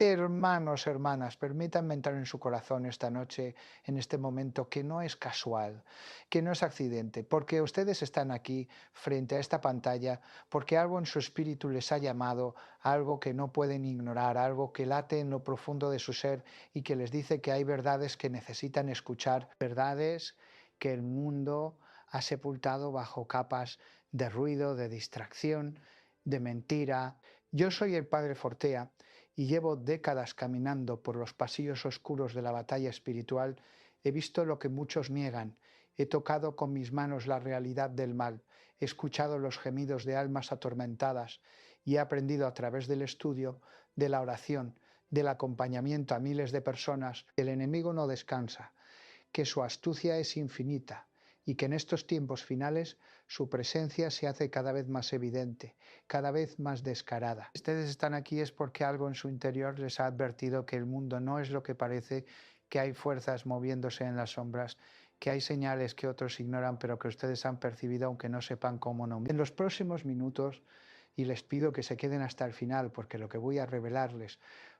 Hermanos, hermanas, permítanme entrar en su corazón esta noche, en este momento, que no es casual, que no es accidente, porque ustedes están aquí frente a esta pantalla, porque algo en su espíritu les ha llamado, algo que no pueden ignorar, algo que late en lo profundo de su ser y que les dice que hay verdades que necesitan escuchar, verdades que el mundo ha sepultado bajo capas de ruido, de distracción, de mentira. Yo soy el Padre Fortea y llevo décadas caminando por los pasillos oscuros de la batalla espiritual. He visto lo que muchos niegan, he tocado con mis manos la realidad del mal, he escuchado los gemidos de almas atormentadas y he aprendido a través del estudio, de la oración, del acompañamiento a miles de personas, que el enemigo no descansa, que su astucia es infinita y que en estos tiempos finales su presencia se hace cada vez más evidente, cada vez más descarada. Si ustedes están aquí es porque algo en su interior les ha advertido que el mundo no es lo que parece, que hay fuerzas moviéndose en las sombras, que hay señales que otros ignoran pero que ustedes han percibido aunque no sepan cómo nombrar. En los próximos minutos, y les pido que se queden hasta el final porque lo que voy a revelarles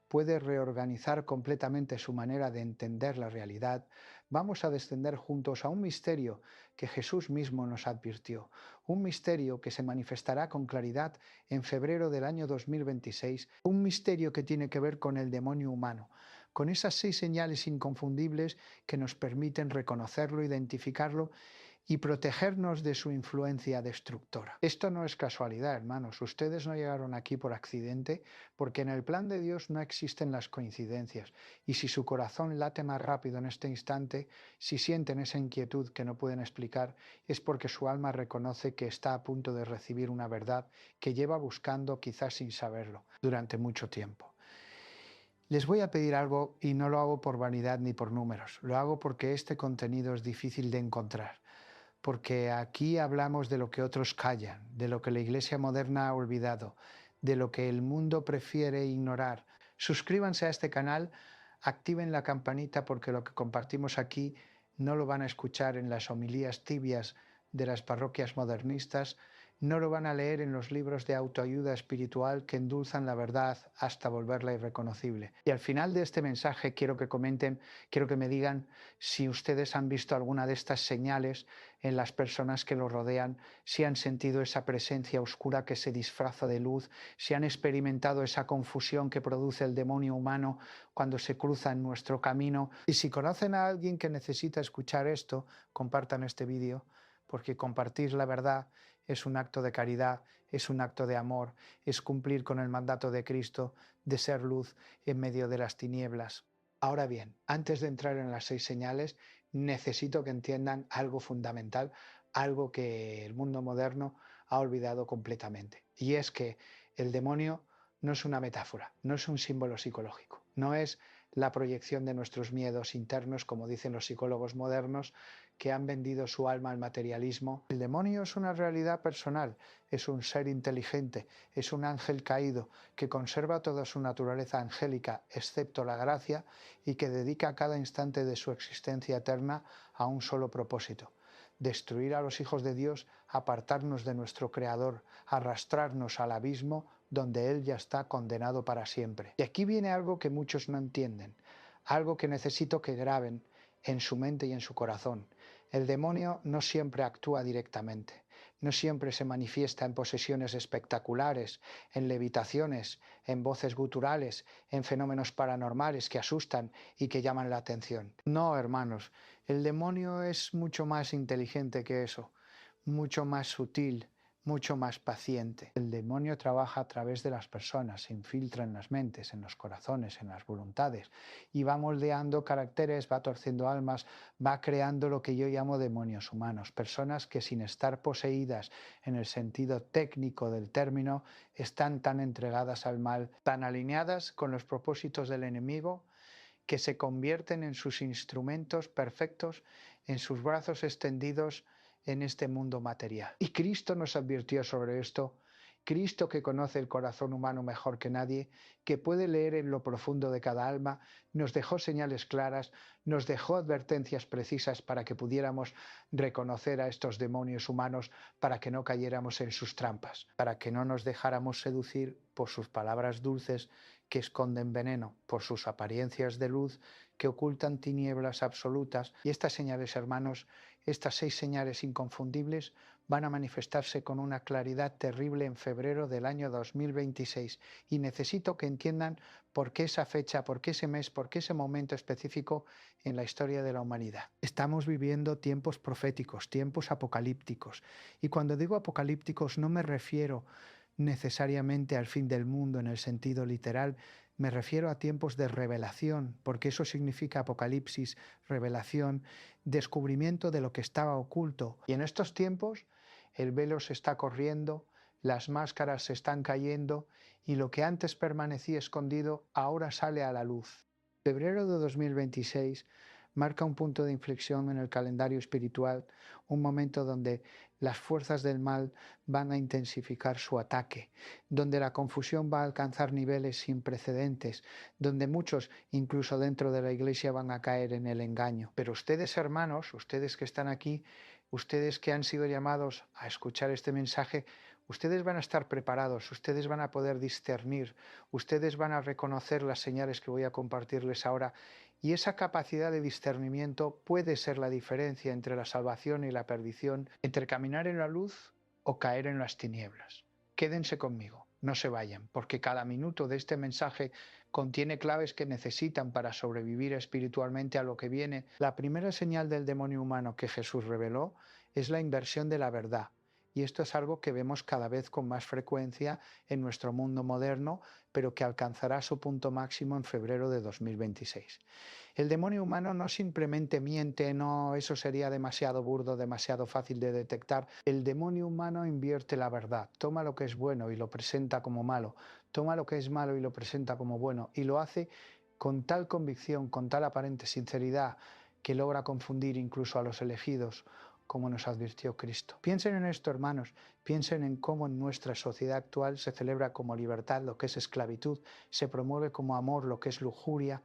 puede reorganizar completamente su manera de entender la realidad, vamos a descender juntos a un misterio que Jesús mismo nos advirtió, un misterio que se manifestará con claridad en febrero del año 2026, un misterio que tiene que ver con el demonio humano, con esas 6 señales inconfundibles que nos permiten reconocerlo, identificarlo y protegernos de su influencia destructora. Esto no es casualidad, hermanos. Ustedes no llegaron aquí por accidente, porque en el plan de Dios no existen las coincidencias. Y si su corazón late más rápido en este instante, si sienten esa inquietud que no pueden explicar, es porque su alma reconoce que está a punto de recibir una verdad que lleva buscando, quizás sin saberlo, durante mucho tiempo. Les voy a pedir algo y no lo hago por vanidad ni por números, lo hago porque este contenido es difícil de encontrar, porque aquí hablamos de lo que otros callan, de lo que la Iglesia moderna ha olvidado, de lo que el mundo prefiere ignorar. Suscríbanse a este canal, activen la campanita porque lo que compartimos aquí no lo van a escuchar en las homilías tibias de las parroquias modernistas, no lo van a leer en los libros de autoayuda espiritual que endulzan la verdad hasta volverla irreconocible. Y al final de este mensaje quiero que comenten, quiero que me digan si ustedes han visto alguna de estas señales en las personas que lo rodean, si han sentido esa presencia oscura que se disfraza de luz, si han experimentado esa confusión que produce el demonio humano cuando se cruza en nuestro camino. Y si conocen a alguien que necesita escuchar esto, compartan este vídeo, porque compartir la verdad es un acto de caridad, es un acto de amor, es cumplir con el mandato de Cristo de ser luz en medio de las tinieblas. Ahora bien, antes de entrar en las 6 señales, necesito que entiendan algo fundamental, algo que el mundo moderno ha olvidado completamente. Y es que el demonio no es una metáfora, no es un símbolo psicológico, no es la proyección de nuestros miedos internos, como dicen los psicólogos modernos, que han vendido su alma al materialismo. El demonio es una realidad personal, es un ser inteligente, es un ángel caído que conserva toda su naturaleza angélica, excepto la gracia, y que dedica cada instante de su existencia eterna a un solo propósito: destruir a los hijos de Dios, apartarnos de nuestro Creador, arrastrarnos al abismo donde Él ya está condenado para siempre. Y aquí viene algo que muchos no entienden, algo que necesito que graben en su mente y en su corazón. El demonio no siempre actúa directamente, no siempre se manifiesta en posesiones espectaculares, en levitaciones, en voces guturales, en fenómenos paranormales que asustan y que llaman la atención. No, hermanos, el demonio es mucho más inteligente que eso, mucho más sutil, mucho más paciente. El demonio trabaja a través de las personas, se infiltra en las mentes, en los corazones, en las voluntades y va moldeando caracteres, va torciendo almas, va creando lo que yo llamo demonios humanos, personas que sin estar poseídas en el sentido técnico del término, están tan entregadas al mal, tan alineadas con los propósitos del enemigo, que se convierten en sus instrumentos perfectos, en sus brazos extendidos en este mundo material. Y Cristo nos advirtió sobre esto. Cristo, que conoce el corazón humano mejor que nadie, que puede leer en lo profundo de cada alma, nos dejó señales claras, nos dejó advertencias precisas para que pudiéramos reconocer a estos demonios humanos, para que no cayéramos en sus trampas, para que no nos dejáramos seducir por sus palabras dulces que esconden veneno por sus apariencias de luz, que ocultan tinieblas absolutas. Y estas señales, hermanos, estas 6 señales inconfundibles, van a manifestarse con una claridad terrible en febrero del año 2026. Y necesito que entiendan por qué esa fecha, por qué ese mes, por qué ese momento específico en la historia de la humanidad. Estamos viviendo tiempos proféticos, tiempos apocalípticos. Y cuando digo apocalípticos no me refiero necesariamente al fin del mundo en el sentido literal, me refiero a tiempos de revelación, porque eso significa apocalipsis, revelación, descubrimiento de lo que estaba oculto. Y en estos tiempos el velo se está corriendo, las máscaras se están cayendo y lo que antes permanecía escondido ahora sale a la luz. Febrero de 2026 marca un punto de inflexión en el calendario espiritual, un momento donde las fuerzas del mal van a intensificar su ataque, donde la confusión va a alcanzar niveles sin precedentes, donde muchos, incluso dentro de la iglesia, van a caer en el engaño. Pero ustedes, hermanos, ustedes que están aquí, ustedes que han sido llamados a escuchar este mensaje, ustedes van a estar preparados, ustedes van a poder discernir, ustedes van a reconocer las señales que voy a compartirles ahora, y esa capacidad de discernimiento puede ser la diferencia entre la salvación y la perdición, entre caminar en la luz o caer en las tinieblas. Quédense conmigo, no se vayan, porque cada minuto de este mensaje contiene claves que necesitan para sobrevivir espiritualmente a lo que viene. La primera señal del demonio humano que Jesús reveló es la inversión de la verdad. Y esto es algo que vemos cada vez con más frecuencia en nuestro mundo moderno, pero que alcanzará su punto máximo en febrero de 2026. El demonio humano no simplemente miente, no, eso sería demasiado burdo, demasiado fácil de detectar. El demonio humano invierte la verdad, toma lo que es bueno y lo presenta como malo, toma lo que es malo y lo presenta como bueno, y lo hace con tal convicción, con tal aparente sinceridad, que logra confundir incluso a los elegidos, como nos advirtió Cristo. Piensen en esto, hermanos, piensen en cómo en nuestra sociedad actual se celebra como libertad lo que es esclavitud, se promueve como amor lo que es lujuria,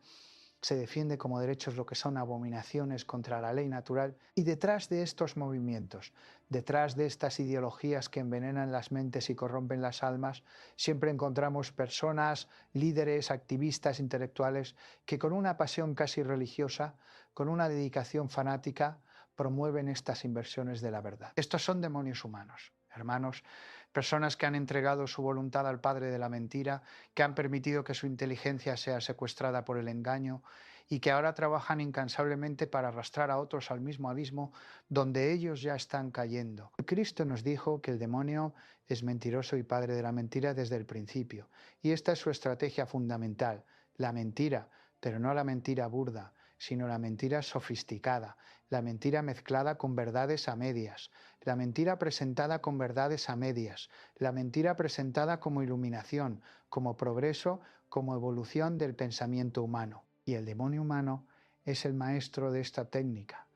se defiende como derechos lo que son abominaciones contra la ley natural. Y detrás de estos movimientos, detrás de estas ideologías que envenenan las mentes y corrompen las almas, siempre encontramos personas, líderes, activistas, intelectuales, que con una pasión casi religiosa, con una dedicación fanática, promueven estas inversiones de la verdad. Estos son demonios humanos, hermanos, personas que han entregado su voluntad al padre de la mentira, que han permitido que su inteligencia sea secuestrada por el engaño y que ahora trabajan incansablemente para arrastrar a otros al mismo abismo donde ellos ya están cayendo. Cristo nos dijo que el demonio es mentiroso y padre de la mentira desde el principio, y esta es su estrategia fundamental, la mentira, pero no la mentira burda, sino la mentira sofisticada, la mentira mezclada con verdades a medias, la mentira presentada con verdades a medias, la mentira presentada como iluminación, como progreso, como evolución del pensamiento humano. Y el demonio humano es el maestro de esta técnica,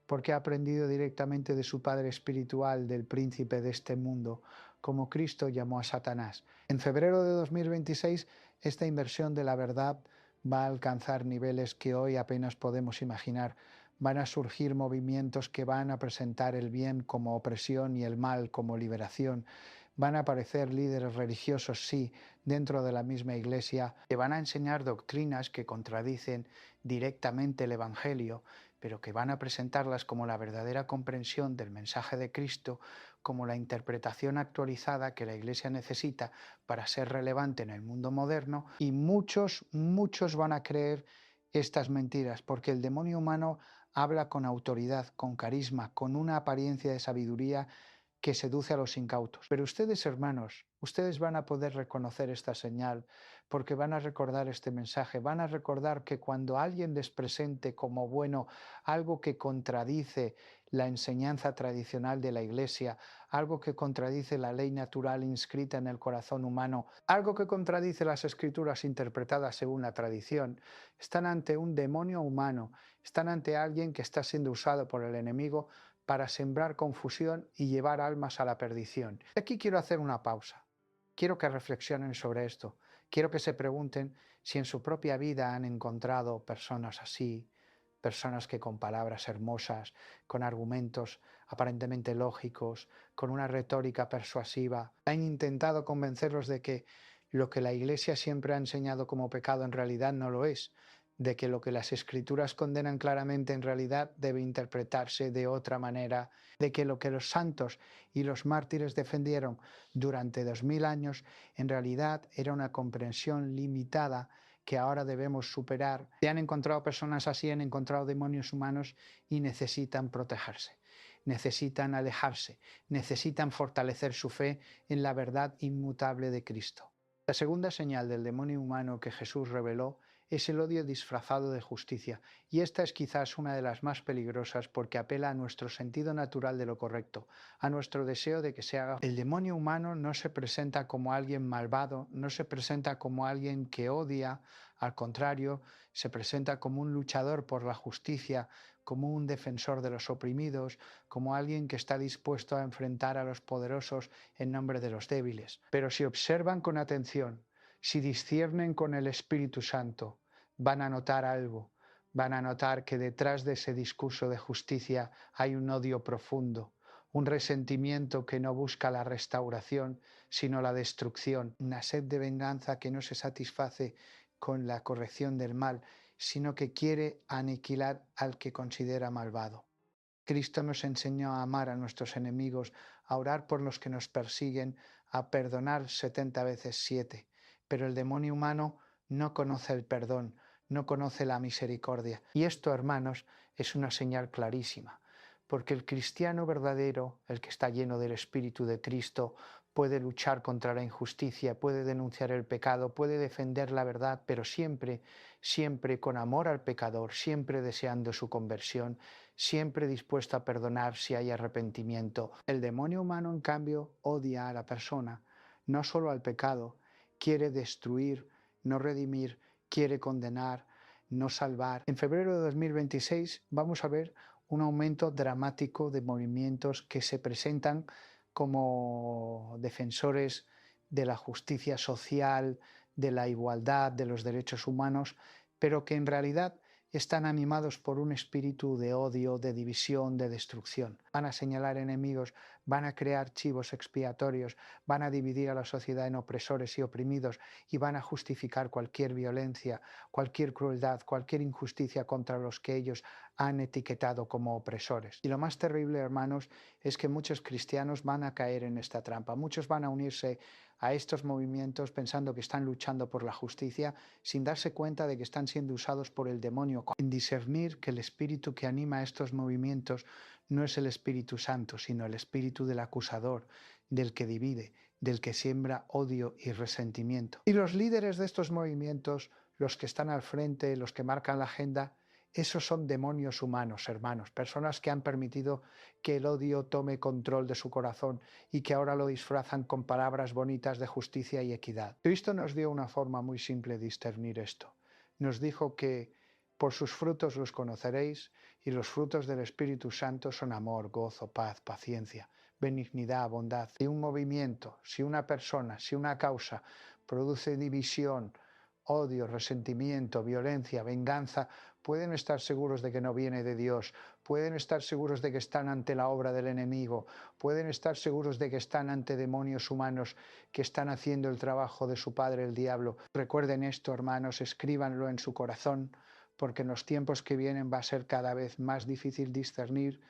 porque ha aprendido directamente de su padre espiritual, del príncipe de este mundo, como Cristo llamó a Satanás. En febrero de 2026, esta inversión de la verdad va a alcanzar niveles que hoy apenas podemos imaginar. Van a surgir movimientos que van a presentar el bien como opresión y el mal como liberación. Van a aparecer líderes religiosos, sí, dentro de la misma iglesia, que van a enseñar doctrinas que contradicen directamente el Evangelio, pero que van a presentarlas como la verdadera comprensión del mensaje de Cristo, como la interpretación actualizada que la Iglesia necesita para ser relevante en el mundo moderno, y muchos van a creer estas mentiras, porque el demonio humano habla con autoridad, con carisma, con una apariencia de sabiduría que seduce a los incautos. Pero ustedes, hermanos, ustedes van a poder reconocer esta señal porque van a recordar este mensaje, van a recordar que cuando alguien les presente como bueno algo que contradice la enseñanza tradicional de la Iglesia, algo que contradice la ley natural inscrita en el corazón humano, algo que contradice las escrituras interpretadas según la tradición, están ante un demonio humano, están ante alguien que está siendo usado por el enemigo para sembrar confusión y llevar almas a la perdición. Aquí quiero hacer una pausa. Quiero que reflexionen sobre esto. Quiero que se pregunten si en su propia vida han encontrado personas así, personas que con palabras hermosas, con argumentos aparentemente lógicos, con una retórica persuasiva, han intentado convencerlos de que lo que la Iglesia siempre ha enseñado como pecado en realidad no lo es, de que lo que las Escrituras condenan claramente en realidad debe interpretarse de otra manera, de que lo que los santos y los mártires defendieron durante 2000 años en realidad era una comprensión limitada que ahora debemos superar. Se han encontrado personas así, han encontrado demonios humanos y necesitan protegerse, necesitan alejarse, necesitan fortalecer su fe en la verdad inmutable de Cristo. La segunda señal del demonio humano que Jesús reveló es el odio disfrazado de justicia, y esta es quizás una de las más peligrosas porque apela a nuestro sentido natural de lo correcto, a nuestro deseo de que se haga. El demonio humano no se presenta como alguien malvado, no se presenta como alguien que odia, al contrario, se presenta como un luchador por la justicia, como un defensor de los oprimidos, como alguien que está dispuesto a enfrentar a los poderosos en nombre de los débiles. Pero si observan con atención, si disciernen con el Espíritu Santo, van a notar algo, van a notar que detrás de ese discurso de justicia hay un odio profundo, un resentimiento que no busca la restauración, sino la destrucción, una sed de venganza que no se satisface con la corrección del mal, sino que quiere aniquilar al que considera malvado. Cristo nos enseñó a amar a nuestros enemigos, a orar por los que nos persiguen, a perdonar 70 veces 7. Pero el demonio humano no conoce el perdón, no conoce la misericordia. Y esto, hermanos, es una señal clarísima, porque el cristiano verdadero, el que está lleno del Espíritu de Cristo, puede luchar contra la injusticia, puede denunciar el pecado, puede defender la verdad, pero siempre, siempre con amor al pecador, siempre deseando su conversión, siempre dispuesto a perdonar si hay arrepentimiento. El demonio humano, en cambio, odia a la persona, no solo al pecado, quiere destruir, no redimir, quiere condenar, no salvar. En febrero de 2026 vamos a ver un aumento dramático de movimientos que se presentan como defensores de la justicia social, de la igualdad, de los derechos humanos, pero que en realidad están animados por un espíritu de odio, de división, de destrucción. Van a señalar enemigos, van a crear chivos expiatorios, van a dividir a la sociedad en opresores y oprimidos y van a justificar cualquier violencia, cualquier crueldad, cualquier injusticia contra los que ellos han etiquetado como opresores. Y lo más terrible, hermanos, es que muchos cristianos van a caer en esta trampa. Muchos van a unirse a estos movimientos pensando que están luchando por la justicia sin darse cuenta de que están siendo usados por el demonio, en discernir que el espíritu que anima a estos movimientos no es el Espíritu Santo, sino el espíritu del acusador, del que divide, del que siembra odio y resentimiento. Y los líderes de estos movimientos, los que están al frente, los que marcan la agenda, esos son demonios humanos, hermanos, personas que han permitido que el odio tome control de su corazón y que ahora lo disfrazan con palabras bonitas de justicia y equidad. Cristo nos dio una forma muy simple de discernir esto. Nos dijo que por sus frutos los conoceréis, y los frutos del Espíritu Santo son amor, gozo, paz, paciencia, benignidad, bondad. Si un movimiento, si una persona, si una causa produce división, odio, resentimiento, violencia, venganza, pueden estar seguros de que no viene de Dios, pueden estar seguros de que están ante la obra del enemigo, pueden estar seguros de que están ante demonios humanos que están haciendo el trabajo de su padre el diablo. Recuerden esto, hermanos, escríbanlo en su corazón, porque en los tiempos que vienen va a ser cada vez más difícil discernir,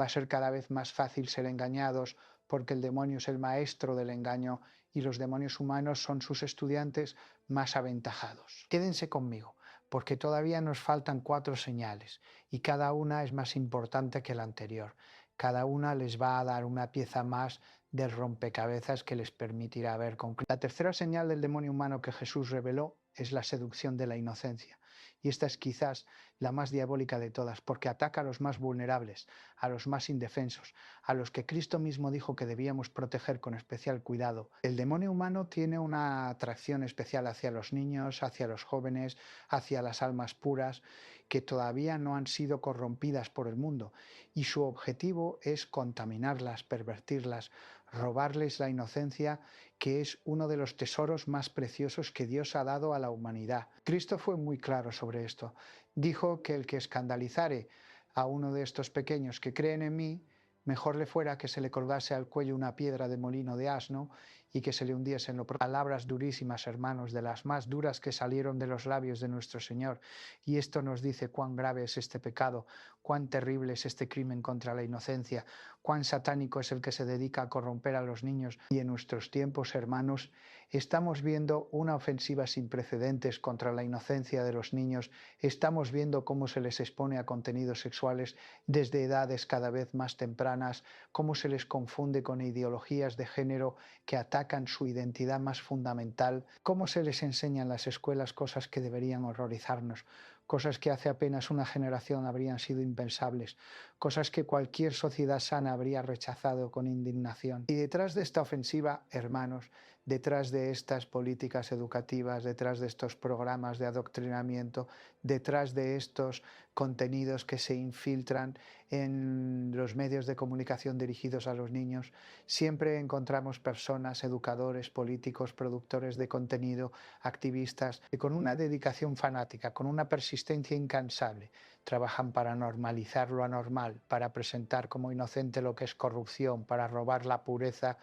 va a ser cada vez más fácil ser engañados, porque el demonio es el maestro del engaño y los demonios humanos son sus estudiantes más aventajados. Quédense conmigo, porque todavía nos faltan 4 señales y cada una es más importante que la anterior. Cada una les va a dar una pieza más del rompecabezas que les permitirá ver con claridad. La tercera señal del demonio humano que Jesús reveló es la seducción de la inocencia. Y esta es quizás la más diabólica de todas, porque ataca a los más vulnerables, a los más indefensos, a los que Cristo mismo dijo que debíamos proteger con especial cuidado. El demonio humano tiene una atracción especial hacia los niños, hacia los jóvenes, hacia las almas puras, que todavía no han sido corrompidas por el mundo, y su objetivo es contaminarlas, pervertirlas, robarles la inocencia, que es uno de los tesoros más preciosos que Dios ha dado a la humanidad. Cristo fue muy claro sobre esto. Dijo que el que escandalizare a uno de estos pequeños que creen en mí, mejor le fuera que se le colgase al cuello una piedra de molino de asno y que se le hundiesen lo palabras durísimas, hermanos, de las más duras que salieron de los labios de nuestro Señor. Y esto nos dice cuán grave es este pecado, cuán terrible es este crimen contra la inocencia, cuán satánico es el que se dedica a corromper a los niños. Y en nuestros tiempos, hermanos, estamos viendo una ofensiva sin precedentes contra la inocencia de los niños. Estamos viendo cómo se les expone a contenidos sexuales desde edades cada vez más tempranas, cómo se les confunde con ideologías de género que atacan su identidad más fundamental, cómo se les enseña en las escuelas cosas que deberían horrorizarnos, cosas que hace apenas una generación habrían sido impensables, cosas que cualquier sociedad sana habría rechazado con indignación. Y detrás de esta ofensiva, hermanos, detrás de estas políticas educativas, detrás de estos programas de adoctrinamiento, detrás de estos contenidos que se infiltran en los medios de comunicación dirigidos a los niños, siempre encontramos personas, educadores, políticos, productores de contenido, activistas, que con una dedicación fanática, con una persistencia incansable, trabajan para normalizar lo anormal, para presentar como inocente lo que es corrupción, para robar la pureza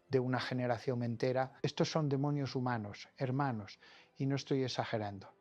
de una generación entera. Estos son demonios humanos, hermanos, y no estoy exagerando.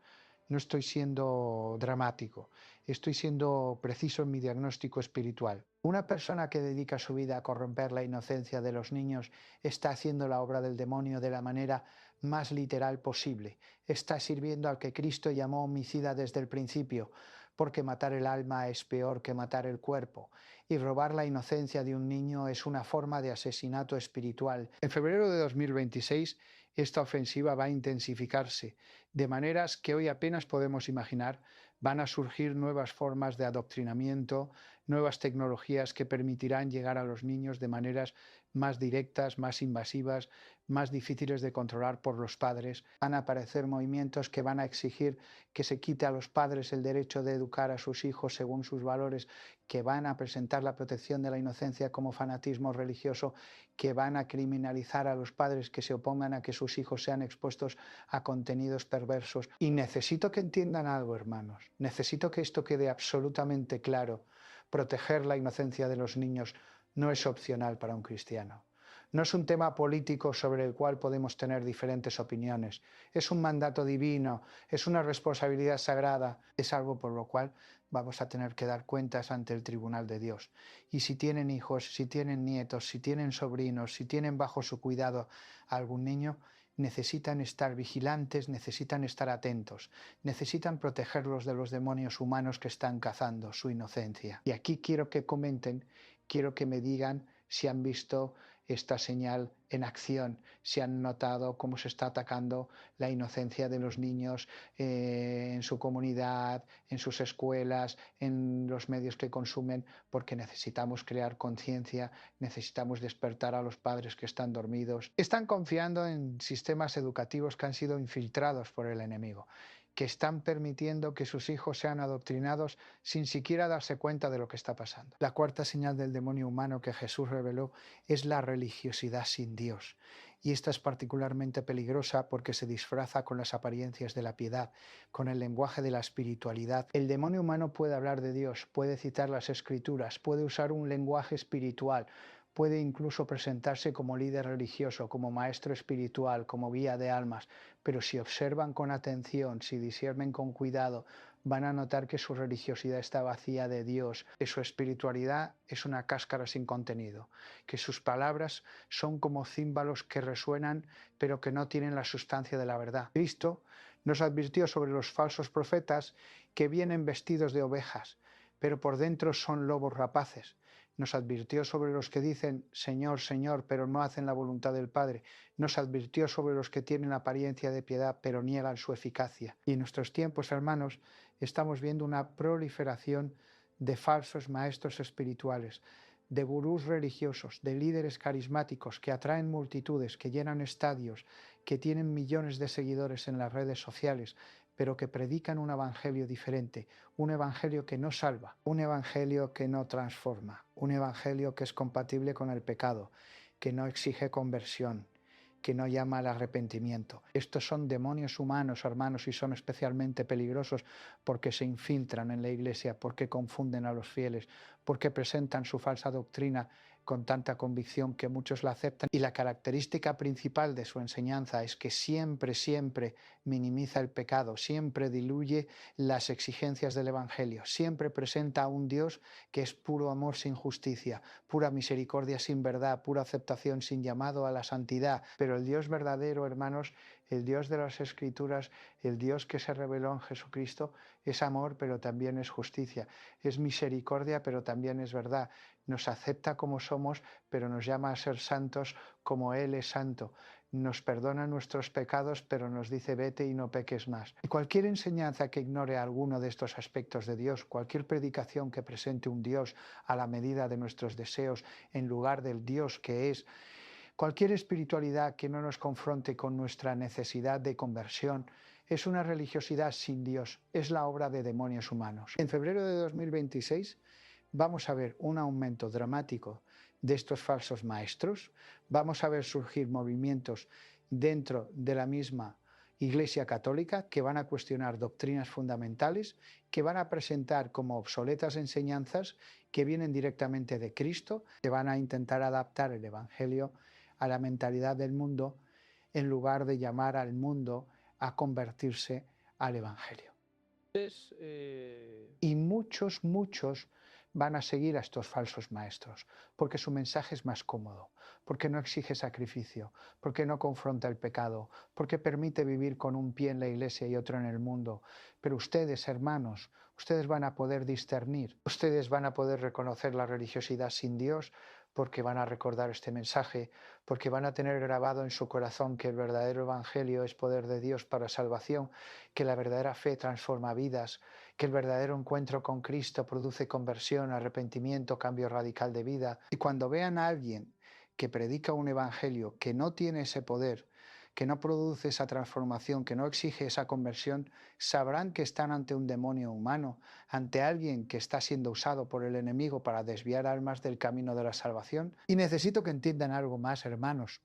No estoy siendo dramático, estoy siendo preciso en mi diagnóstico espiritual. Una persona que dedica su vida a corromper la inocencia de los niños está haciendo la obra del demonio de la manera más literal posible. Está sirviendo al que Cristo llamó homicida desde el principio, porque matar el alma es peor que matar el cuerpo, y robar la inocencia de un niño es una forma de asesinato espiritual. En febrero de 2026, esta ofensiva va a intensificarse, de maneras que hoy apenas podemos imaginar. Van a surgir nuevas formas de adoctrinamiento, nuevas tecnologías que permitirán llegar a los niños de maneras más directas, más invasivas, más difíciles de controlar por los padres. Van a aparecer movimientos que van a exigir que se quite a los padres el derecho de educar a sus hijos según sus valores, que van a presentar la protección de la inocencia como fanatismo religioso, que van a criminalizar a los padres que se opongan a que sus hijos sean expuestos a contenidos perversos. Y necesito que entiendan algo, hermanos. Necesito que esto quede absolutamente claro. Proteger la inocencia de los niños no es opcional para un cristiano. No es un tema político sobre el cual podemos tener diferentes opiniones. Es un mandato divino, es una responsabilidad sagrada, es algo por lo cual vamos a tener que dar cuentas ante el tribunal de Dios. Y si tienen hijos, si tienen nietos, si tienen sobrinos, si tienen bajo su cuidado a algún niño, necesitan estar vigilantes, necesitan estar atentos, necesitan protegerlos de los demonios humanos que están cazando su inocencia. Y aquí quiero que comenten, quiero que me digan si han visto esta señal en acción, si han notado cómo se está atacando la inocencia de los niños en su comunidad, en sus escuelas, en los medios que consumen, porque necesitamos crear conciencia, necesitamos despertar a los padres que están dormidos. Están confiando en sistemas educativos que han sido infiltrados por el enemigo, que están permitiendo que sus hijos sean adoctrinados sin siquiera darse cuenta de lo que está pasando. La cuarta señal del demonio humano que Jesús reveló es la religiosidad sin Dios. Y esta es particularmente peligrosa porque se disfraza con las apariencias de la piedad, con el lenguaje de la espiritualidad. El demonio humano puede hablar de Dios, puede citar las Escrituras, puede usar un lenguaje espiritual, puede incluso presentarse como líder religioso, como maestro espiritual, como guía de almas, pero si observan con atención, si disciernen con cuidado, van a notar que su religiosidad está vacía de Dios, que su espiritualidad es una cáscara sin contenido, que sus palabras son como címbalos que resuenan pero que no tienen la sustancia de la verdad. Cristo nos advirtió sobre los falsos profetas que vienen vestidos de ovejas, pero por dentro son lobos rapaces. Nos advirtió sobre los que dicen Señor, Señor, pero no hacen la voluntad del Padre. Nos advirtió sobre los que tienen apariencia de piedad, pero niegan su eficacia. Y en nuestros tiempos, hermanos, estamos viendo una proliferación de falsos maestros espirituales, de gurús religiosos, de líderes carismáticos que atraen multitudes, que llenan estadios, que tienen millones de seguidores en las redes sociales, pero que predican un evangelio diferente, un evangelio que no salva, un evangelio que no transforma, un evangelio que es compatible con el pecado, que no exige conversión, que no llama al arrepentimiento. Estos son demonios humanos, hermanos, y son especialmente peligrosos porque se infiltran en la iglesia, porque confunden a los fieles, porque presentan su falsa doctrina con tanta convicción que muchos la aceptan. Y la característica principal de su enseñanza es que siempre, siempre minimiza el pecado, siempre diluye las exigencias del Evangelio, siempre presenta a un Dios que es puro amor sin justicia, pura misericordia sin verdad, pura aceptación sin llamado a la santidad. Pero el Dios verdadero, hermanos, el Dios de las Escrituras, el Dios que se reveló en Jesucristo, es amor, pero también es justicia, es misericordia, pero también es verdad. Nos acepta como somos, pero nos llama a ser santos como Él es santo. Nos perdona nuestros pecados, pero nos dice vete y no peques más. Y cualquier enseñanza que ignore alguno de estos aspectos de Dios, cualquier predicación que presente un Dios a la medida de nuestros deseos en lugar del Dios que es, cualquier espiritualidad que no nos confronte con nuestra necesidad de conversión, es una religiosidad sin Dios, es la obra de demonios humanos. En febrero de 2026 vamos a ver un aumento dramático de estos falsos maestros, vamos a ver surgir movimientos dentro de la misma Iglesia Católica que van a cuestionar doctrinas fundamentales, que van a presentar como obsoletas enseñanzas que vienen directamente de Cristo, que van a intentar adaptar el Evangelio a la mentalidad del mundo en lugar de llamar al mundo a convertirse al Evangelio. Y muchos van a seguir a estos falsos maestros, porque su mensaje es más cómodo, porque no exige sacrificio, porque no confronta el pecado, porque permite vivir con un pie en la iglesia y otro en el mundo. Pero ustedes, hermanos, ustedes van a poder discernir, ustedes van a poder reconocer la religiosidad sin Dios, porque van a recordar este mensaje, porque van a tener grabado en su corazón que el verdadero evangelio es poder de Dios para salvación, que la verdadera fe transforma vidas, que el verdadero encuentro con Cristo produce conversión, arrepentimiento, cambio radical de vida. Y cuando vean a alguien que predica un evangelio que no tiene ese poder, que no produce esa transformación, que no exige esa conversión, sabrán que están ante un demonio humano, ante alguien que está siendo usado por el enemigo para desviar almas del camino de la salvación. Y necesito que entiendan algo más, hermanos.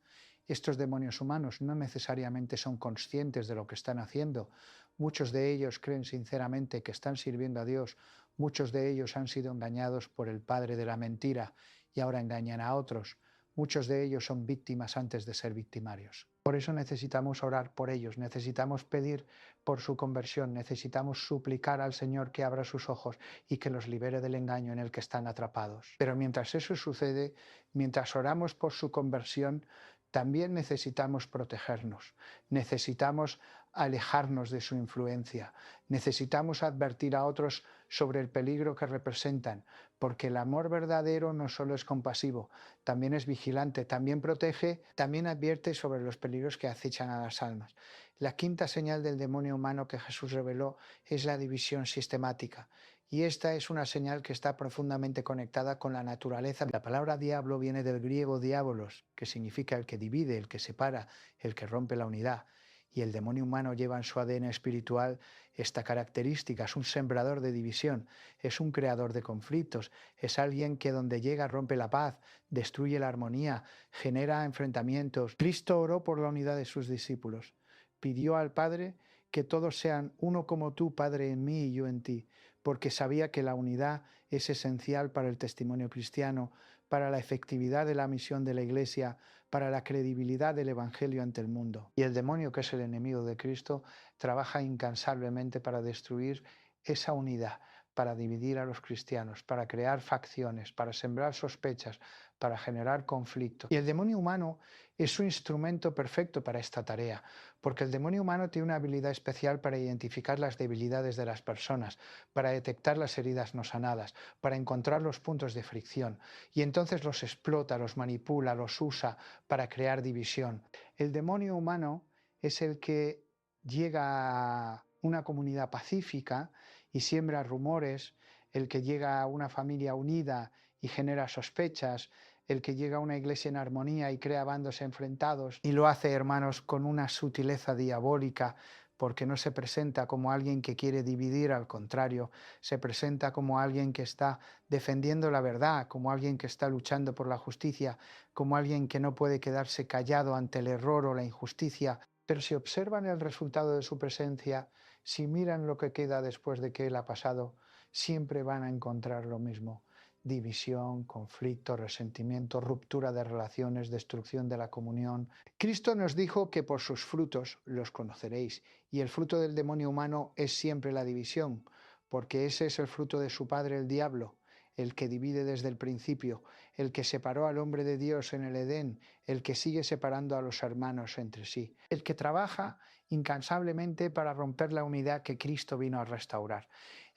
Estos demonios humanos no necesariamente son conscientes de lo que están haciendo. Muchos de ellos creen sinceramente que están sirviendo a Dios. Muchos de ellos han sido engañados por el padre de la mentira y ahora engañan a otros. Muchos de ellos son víctimas antes de ser victimarios. Por eso necesitamos orar por ellos, necesitamos pedir por su conversión, necesitamos suplicar al Señor que abra sus ojos y que los libere del engaño en el que están atrapados. Pero mientras eso sucede, mientras oramos por su conversión, también necesitamos protegernos, necesitamos alejarnos de su influencia, necesitamos advertir a otros sobre el peligro que representan, porque el amor verdadero no solo es compasivo, también es vigilante, también protege, también advierte sobre los peligros que acechan a las almas. La quinta señal del demonio humano que Jesús reveló es la división sistemática. Y esta es una señal que está profundamente conectada con la naturaleza. La palabra diablo viene del griego diabolos, que significa el que divide, el que separa, el que rompe la unidad. Y el demonio humano lleva en su ADN espiritual esta característica, es un sembrador de división, es un creador de conflictos, es alguien que donde llega rompe la paz, destruye la armonía, genera enfrentamientos. Cristo oró por la unidad de sus discípulos, pidió al Padre que todos sean uno como tú, Padre, en mí y yo en ti, porque sabía que la unidad es esencial para el testimonio cristiano, para la efectividad de la misión de la Iglesia, para la credibilidad del Evangelio ante el mundo. Y el demonio, que es el enemigo de Cristo, trabaja incansablemente para destruir esa unidad, para dividir a los cristianos, para crear facciones, para sembrar sospechas, para generar conflictos. Y el demonio humano es su instrumento perfecto para esta tarea, porque el demonio humano tiene una habilidad especial para identificar las debilidades de las personas, para detectar las heridas no sanadas, para encontrar los puntos de fricción, y entonces los explota, los manipula, los usa para crear división. El demonio humano es el que llega a una comunidad pacífica y siembra rumores, el que llega a una familia unida y genera sospechas, el que llega a una iglesia en armonía y crea bandos enfrentados, y lo hace, hermanos, con una sutileza diabólica, porque no se presenta como alguien que quiere dividir, al contrario, se presenta como alguien que está defendiendo la verdad, como alguien que está luchando por la justicia, como alguien que no puede quedarse callado ante el error o la injusticia. Pero si observan el resultado de su presencia, si miran lo que queda después de que él ha pasado, siempre van a encontrar lo mismo. división, conflicto, resentimiento, ruptura de relaciones, destrucción de la comunión. Cristo nos dijo que por sus frutos los conoceréis, y el fruto del demonio humano es siempre la división, porque ese es el fruto de su padre el diablo, el que divide desde el principio, el que separó al hombre de Dios en el Edén, el que sigue separando a los hermanos entre sí, el que trabaja incansablemente para romper la unidad que Cristo vino a restaurar.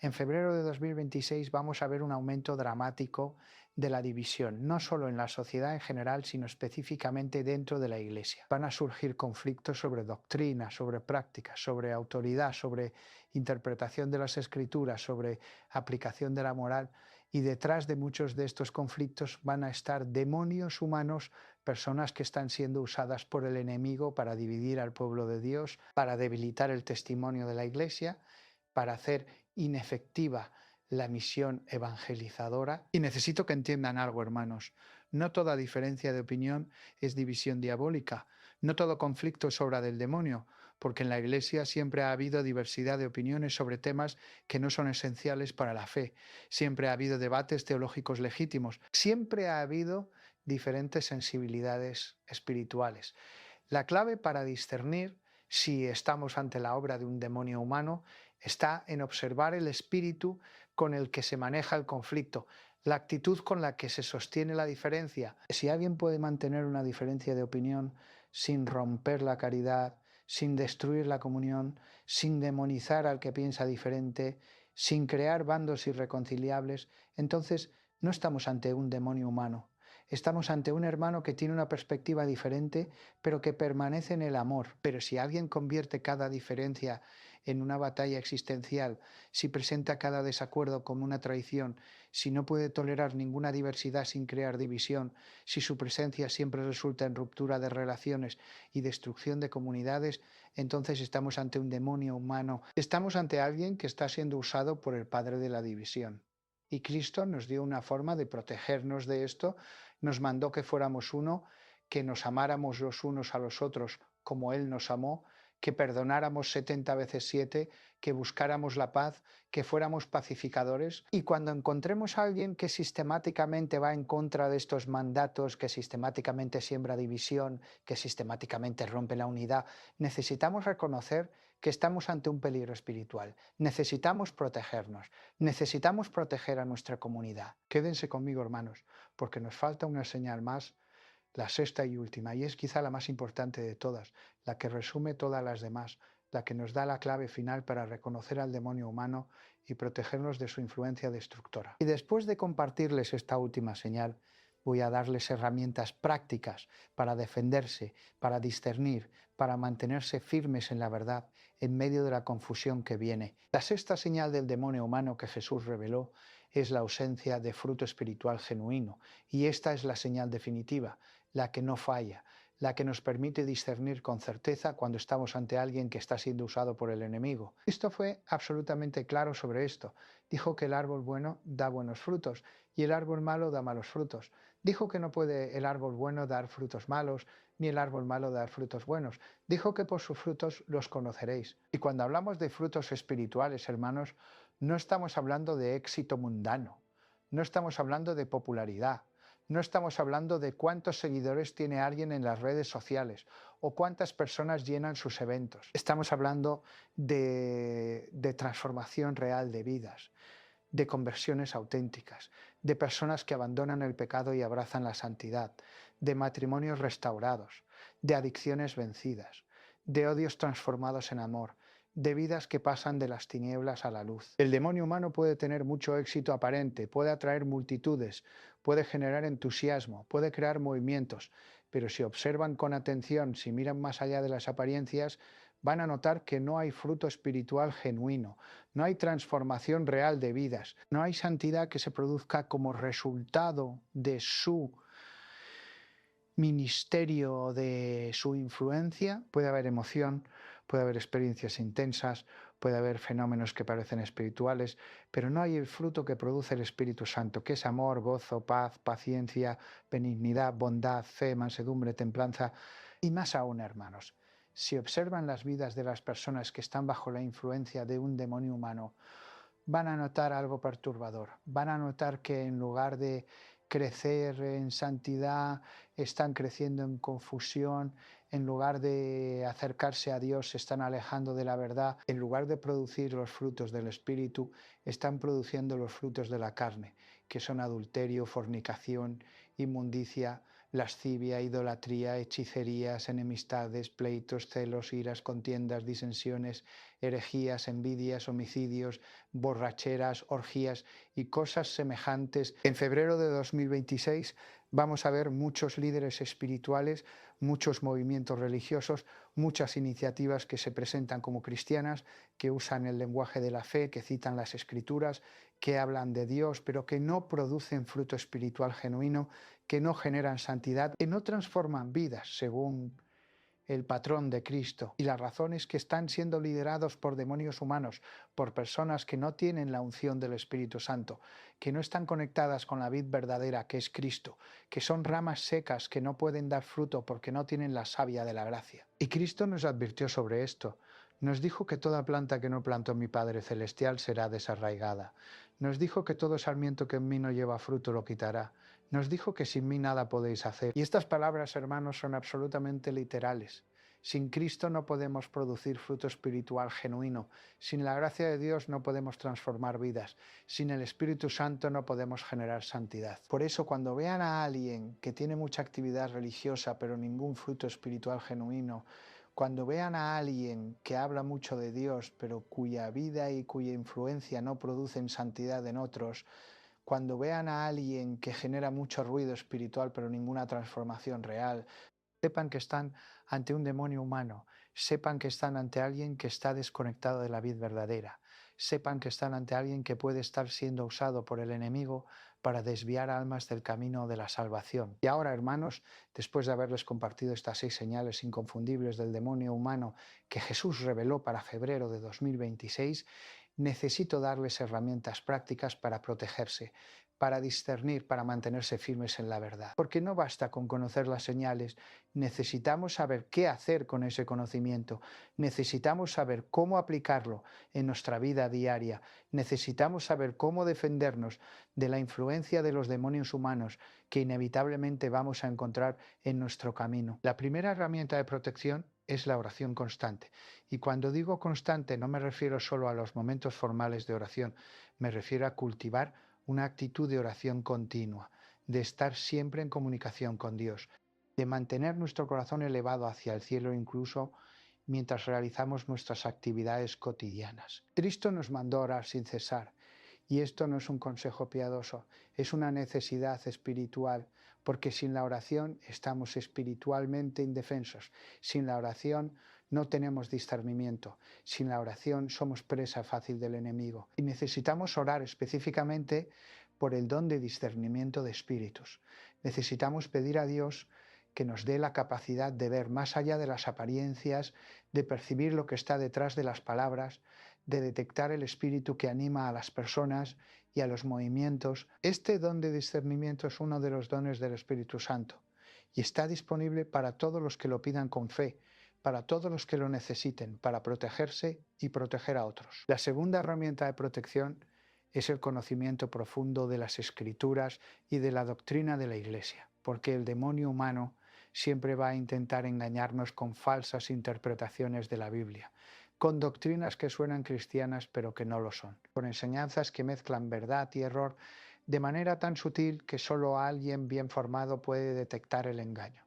En febrero de 2026 vamos a ver un aumento dramático de la división, no solo en la sociedad en general, sino específicamente dentro de la Iglesia. Van a surgir conflictos sobre doctrina, sobre prácticas, sobre autoridad, sobre interpretación de las Escrituras, sobre aplicación de la moral, y detrás de muchos de estos conflictos van a estar demonios humanos, personas que están siendo usadas por el enemigo para dividir al pueblo de Dios, para debilitar el testimonio de la Iglesia, para hacer inefectiva la misión evangelizadora. Y necesito que entiendan algo, hermanos. No toda diferencia de opinión es división diabólica. No todo conflicto es obra del demonio, porque en la Iglesia siempre ha habido diversidad de opiniones sobre temas que no son esenciales para la fe. Siempre ha habido debates teológicos legítimos. Siempre ha habido diferentes sensibilidades espirituales. La clave para discernir si estamos ante la obra de un demonio humano está en observar el espíritu con el que se maneja el conflicto, la actitud con la que se sostiene la diferencia. Si alguien puede mantener una diferencia de opinión sin romper la caridad, sin destruir la comunión, sin demonizar al que piensa diferente, sin crear bandos irreconciliables, entonces no estamos ante un demonio humano. Estamos ante un hermano que tiene una perspectiva diferente, pero que permanece en el amor. Pero si alguien convierte cada diferencia en una batalla existencial, si presenta cada desacuerdo como una traición, si no puede tolerar ninguna diversidad sin crear división, si su presencia siempre resulta en ruptura de relaciones y destrucción de comunidades, entonces estamos ante un demonio humano. Estamos ante alguien que está siendo usado por el padre de la división. Y Cristo nos dio una forma de protegernos de esto, nos mandó que fuéramos uno, que nos amáramos los unos a los otros como Él nos amó, que perdonáramos 70 veces 7, que buscáramos la paz, que fuéramos pacificadores. Y cuando encontremos a alguien que sistemáticamente va en contra de estos mandatos, que sistemáticamente siembra división, que sistemáticamente rompe la unidad, necesitamos reconocer que estamos ante un peligro espiritual. Necesitamos protegernos, necesitamos proteger a nuestra comunidad. Quédense conmigo, hermanos, porque nos falta una señal más, la sexta y última, y es quizá la más importante de todas, la que resume todas las demás, la que nos da la clave final para reconocer al demonio humano y protegernos de su influencia destructora. Y después de compartirles esta última señal, voy a darles herramientas prácticas para defenderse, para discernir, para mantenerse firmes en la verdad en medio de la confusión que viene. La sexta señal del demonio humano que Jesús reveló es la ausencia de fruto espiritual genuino, y esta es la señal definitiva, la que no falla, la que nos permite discernir con certeza cuando estamos ante alguien que está siendo usado por el enemigo. Cristo fue absolutamente claro sobre esto. Dijo que el árbol bueno da buenos frutos y el árbol malo da malos frutos. Dijo que no puede el árbol bueno dar frutos malos, ni el árbol malo dar frutos buenos. Dijo que por sus frutos los conoceréis. Y cuando hablamos de frutos espirituales, hermanos, no estamos hablando de éxito mundano, no estamos hablando de popularidad, no estamos hablando de cuántos seguidores tiene alguien en las redes sociales o cuántas personas llenan sus eventos. Estamos hablando de transformación real de vidas, de conversiones auténticas, de personas que abandonan el pecado y abrazan la santidad, de matrimonios restaurados, de adicciones vencidas, de odios transformados en amor, de vidas que pasan de las tinieblas a la luz. El demonio humano puede tener mucho éxito aparente, puede atraer multitudes, puede generar entusiasmo, puede crear movimientos, pero si observan con atención, si miran más allá de las apariencias, van a notar que no hay fruto espiritual genuino, no hay transformación real de vidas, no hay santidad que se produzca como resultado de su ministerio, de su influencia. Puede haber emoción, puede haber experiencias intensas, puede haber fenómenos que parecen espirituales, pero no hay el fruto que produce el Espíritu Santo, que es amor, gozo, paz, paciencia, benignidad, bondad, fe, mansedumbre, templanza. Y más aún, hermanos, si observan las vidas de las personas que están bajo la influencia de un demonio humano, van a notar algo perturbador. Van a notar que en lugar de crecer en santidad, están creciendo en confusión, en lugar de acercarse a Dios, se están alejando de la verdad, en lugar de producir los frutos del Espíritu, están produciendo los frutos de la carne, que son adulterio, fornicación, inmundicia, lascivia, idolatría, hechicerías, enemistades, pleitos, celos, iras, contiendas, disensiones, herejías, envidias, homicidios, borracheras, orgías y cosas semejantes. En febrero de 2026 vamos a ver muchos líderes espirituales, muchos movimientos religiosos, muchas iniciativas que se presentan como cristianas, que usan el lenguaje de la fe, que citan las escrituras, que hablan de Dios, pero que no producen fruto espiritual genuino, que no generan santidad, que no transforman vidas según el patrón de Cristo. Y la razón es que están siendo liderados por demonios humanos, por personas que no tienen la unción del Espíritu Santo, que no están conectadas con la vid verdadera, que es Cristo, que son ramas secas que no pueden dar fruto porque no tienen la savia de la gracia. Y Cristo nos advirtió sobre esto. Nos dijo que toda planta que no plantó mi Padre Celestial será desarraigada. Nos dijo que todo sarmiento que en mí no lleva fruto lo quitará. Nos dijo que sin mí nada podéis hacer. Y estas palabras, hermanos, son absolutamente literales. Sin Cristo no podemos producir fruto espiritual genuino. Sin la gracia de Dios no podemos transformar vidas. Sin el Espíritu Santo no podemos generar santidad. Por eso, cuando vean a alguien que tiene mucha actividad religiosa pero ningún fruto espiritual genuino, cuando vean a alguien que habla mucho de Dios pero cuya vida y cuya influencia no producen santidad en otros, cuando vean a alguien que genera mucho ruido espiritual pero ninguna transformación real, sepan que están ante un demonio humano, sepan que están ante alguien que está desconectado de la vid verdadera, sepan que están ante alguien que puede estar siendo usado por el enemigo para desviar almas del camino de la salvación. Y ahora, hermanos, después de haberles compartido estas 6 señales inconfundibles del demonio humano que Jesús reveló para febrero de 2026, necesito darles herramientas prácticas para protegerse, para discernir, para mantenerse firmes en la verdad. Porque no basta con conocer las señales, necesitamos saber qué hacer con ese conocimiento, necesitamos saber cómo aplicarlo en nuestra vida diaria, necesitamos saber cómo defendernos de la influencia de los demonios humanos que inevitablemente vamos a encontrar en nuestro camino. La primera herramienta de protección es la oración constante. Y cuando digo constante no me refiero solo a los momentos formales de oración, me refiero a cultivar una actitud de oración continua, de estar siempre en comunicación con Dios, de mantener nuestro corazón elevado hacia el cielo incluso mientras realizamos nuestras actividades cotidianas. Cristo nos mandó a orar sin cesar. Y esto no es un consejo piadoso, es una necesidad espiritual, porque sin la oración estamos espiritualmente indefensos. Sin la oración no tenemos discernimiento. Sin la oración somos presa fácil del enemigo. Y necesitamos orar específicamente por el don de discernimiento de espíritus. Necesitamos pedir a Dios que nos dé la capacidad de ver más allá de las apariencias, de percibir lo que está detrás de las palabras, de detectar el espíritu que anima a las personas y a los movimientos. Este don de discernimiento es uno de los dones del Espíritu Santo y está disponible para todos los que lo pidan con fe, para todos los que lo necesiten, para protegerse y proteger a otros. La segunda herramienta de protección es el conocimiento profundo de las Escrituras y de la doctrina de la Iglesia, porque el demonio humano siempre va a intentar engañarnos con falsas interpretaciones de la Biblia, con doctrinas que suenan cristianas pero que no lo son, con enseñanzas que mezclan verdad y error de manera tan sutil que solo alguien bien formado puede detectar el engaño.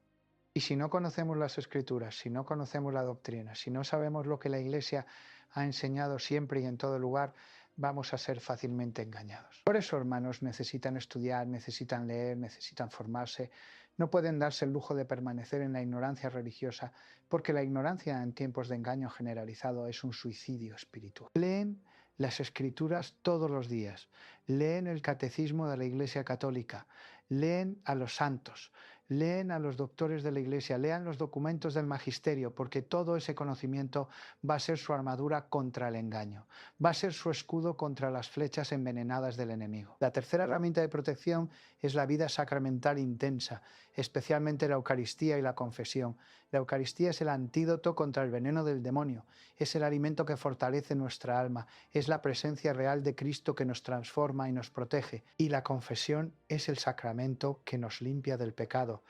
Y si no conocemos las Escrituras, si no conocemos la doctrina, si no sabemos lo que la Iglesia ha enseñado siempre y en todo lugar, vamos a ser fácilmente engañados. Por eso, hermanos, necesitan estudiar, necesitan leer, necesitan formarse. No pueden darse el lujo de permanecer en la ignorancia religiosa, porque la ignorancia en tiempos de engaño generalizado es un suicidio espiritual. Leen las Escrituras todos los días, leen el Catecismo de la Iglesia Católica, leen a los santos, leen a los doctores de la Iglesia, lean los documentos del magisterio, porque todo ese conocimiento va a ser su armadura contra el engaño, va a ser su escudo contra las flechas envenenadas del enemigo. La tercera herramienta de protección es la vida sacramental intensa, especialmente la Eucaristía y la confesión. La Eucaristía es el antídoto contra el veneno del demonio, es el alimento que fortalece nuestra alma, es la presencia real de Cristo que nos transforma y nos protege, y la confesión es el sacramento que nos limpia del pecado,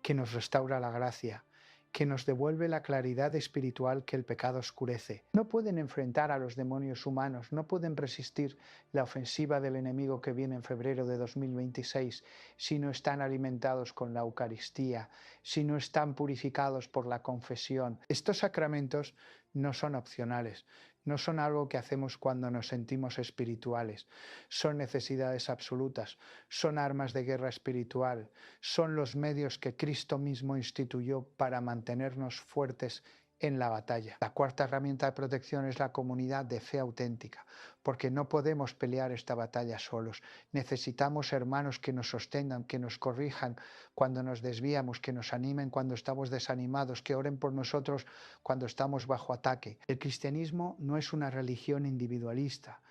que nos restaura la gracia, que nos devuelve la claridad espiritual que el pecado oscurece. No pueden enfrentar a los demonios humanos, no pueden resistir la ofensiva del enemigo que viene en febrero de 2026 si no están alimentados con la Eucaristía, si no están purificados por la confesión. Estos sacramentos no son opcionales, no son algo que hacemos cuando nos sentimos espirituales, son necesidades absolutas, son armas de guerra espiritual, son los medios que Cristo mismo instituyó para mantenernos fuertes en la batalla. La cuarta herramienta de protección es la comunidad de fe auténtica, porque no podemos pelear esta batalla solos. Necesitamos hermanos que nos sostengan, que nos corrijan cuando nos desviamos, que nos animen cuando estamos desanimados, que oren por nosotros cuando estamos bajo ataque. El cristianismo no es una religión individualista,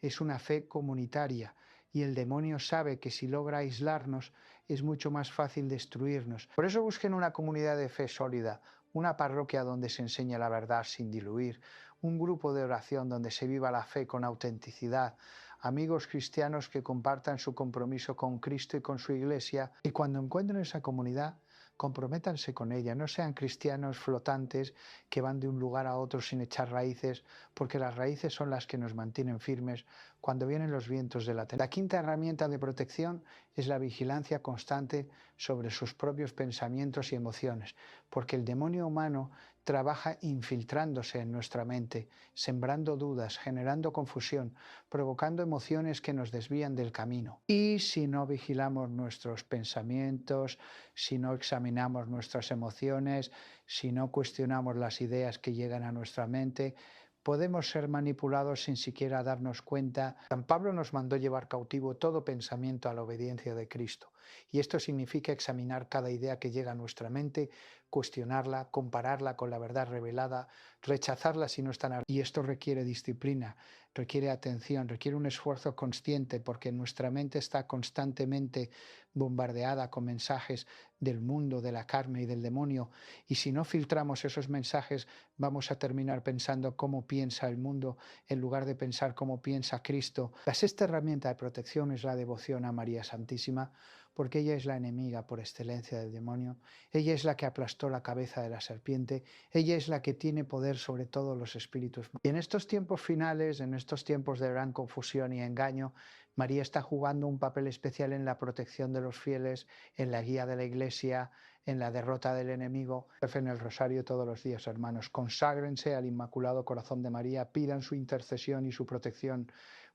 es una fe comunitaria, y el demonio sabe que si logra aislarnos es mucho más fácil destruirnos. Por eso busquen una comunidad de fe sólida, una parroquia donde se enseñe la verdad sin diluir, un grupo de oración donde se viva la fe con autenticidad, amigos cristianos que compartan su compromiso con Cristo y con su Iglesia, y cuando encuentren esa comunidad, comprométanse con ella, no sean cristianos flotantes que van de un lugar a otro sin echar raíces, porque las raíces son las que nos mantienen firmes cuando vienen los vientos de la tempestad. La quinta herramienta de protección es la vigilancia constante sobre sus propios pensamientos y emociones, porque el demonio humano trabaja infiltrándose en nuestra mente, sembrando dudas, generando confusión, provocando emociones que nos desvían del camino. Y si no vigilamos nuestros pensamientos, si no examinamos nuestras emociones, si no cuestionamos las ideas que llegan a nuestra mente, podemos ser manipulados sin siquiera darnos cuenta. San Pablo nos mandó llevar cautivo todo pensamiento a la obediencia de Cristo. Y esto significa examinar cada idea que llega a nuestra mente, cuestionarla, compararla con la verdad revelada, rechazarla si no están. Y esto requiere disciplina, requiere atención, requiere un esfuerzo consciente, porque nuestra mente está constantemente bombardeada con mensajes del mundo, de la carne y del demonio. Y si no filtramos esos mensajes, vamos a terminar pensando cómo piensa el mundo en lugar de pensar cómo piensa Cristo. La sexta herramienta de protección es la devoción a María Santísima, porque ella es la enemiga por excelencia del demonio, ella es la que aplastó la cabeza de la serpiente, ella es la que tiene poder sobre todos los espíritus. Y en estos tiempos finales, en estos tiempos de gran confusión y engaño, María está jugando un papel especial en la protección de los fieles, en la guía de la Iglesia, en la derrota del enemigo. Recen el rosario todos los días, hermanos. Conságrense al Inmaculado Corazón de María, pidan su intercesión y su protección,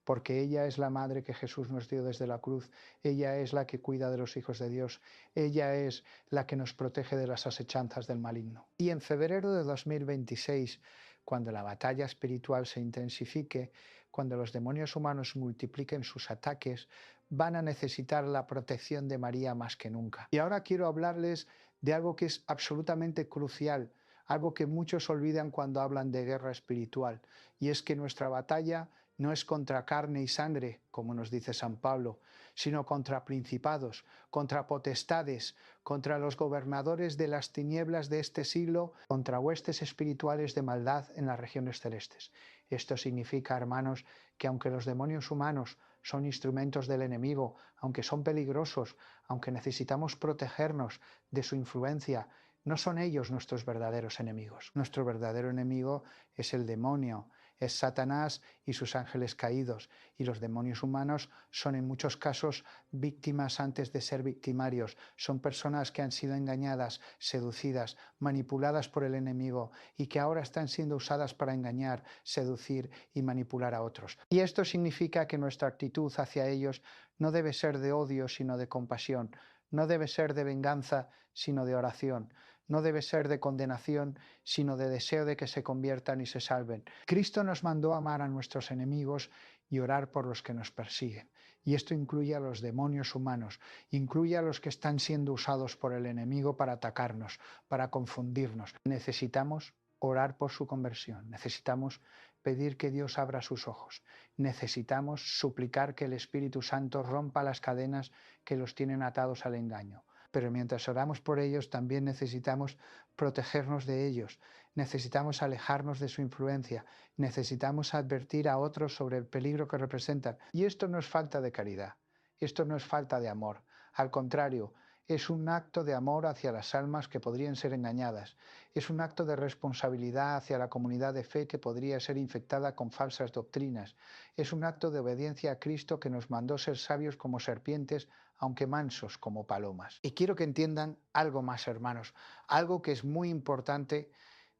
porque ella es la madre que Jesús nos dio desde la cruz, ella es la que cuida de los hijos de Dios, ella es la que nos protege de las asechanzas del maligno. Y en febrero de 2026, cuando la batalla espiritual se intensifique, cuando los demonios humanos multipliquen sus ataques, van a necesitar la protección de María más que nunca. Y ahora quiero hablarles de algo que es absolutamente crucial, algo que muchos olvidan cuando hablan de guerra espiritual, y es que nuestra batalla no es contra carne y sangre, como nos dice San Pablo, sino contra principados, contra potestades, contra los gobernadores de las tinieblas de este siglo, contra huestes espirituales de maldad en las regiones celestes. Esto significa, hermanos, que aunque los demonios humanos son instrumentos del enemigo, aunque son peligrosos, aunque necesitamos protegernos de su influencia, no son ellos nuestros verdaderos enemigos. Nuestro verdadero enemigo es el demonio, es Satanás y sus ángeles caídos, y los demonios humanos son en muchos casos víctimas antes de ser victimarios, son personas que han sido engañadas, seducidas, manipuladas por el enemigo y que ahora están siendo usadas para engañar, seducir y manipular a otros. Y esto significa que nuestra actitud hacia ellos no debe ser de odio, sino de compasión, no debe ser de venganza, sino de oración. No debe ser de condenación, sino de deseo de que se conviertan y se salven. Cristo nos mandó amar a nuestros enemigos y orar por los que nos persiguen. Y esto incluye a los demonios humanos, incluye a los que están siendo usados por el enemigo para atacarnos, para confundirnos. Necesitamos orar por su conversión, necesitamos pedir que Dios abra sus ojos, necesitamos suplicar que el Espíritu Santo rompa las cadenas que los tienen atados al engaño. Pero mientras oramos por ellos, también necesitamos protegernos de ellos, necesitamos alejarnos de su influencia, necesitamos advertir a otros sobre el peligro que representan. Y esto no es falta de caridad, esto no es falta de amor, al contrario, es un acto de amor hacia las almas que podrían ser engañadas, es un acto de responsabilidad hacia la comunidad de fe que podría ser infectada con falsas doctrinas, es un acto de obediencia a Cristo que nos mandó ser sabios como serpientes, aunque mansos como palomas. Y quiero que entiendan algo más, hermanos, algo que es muy importante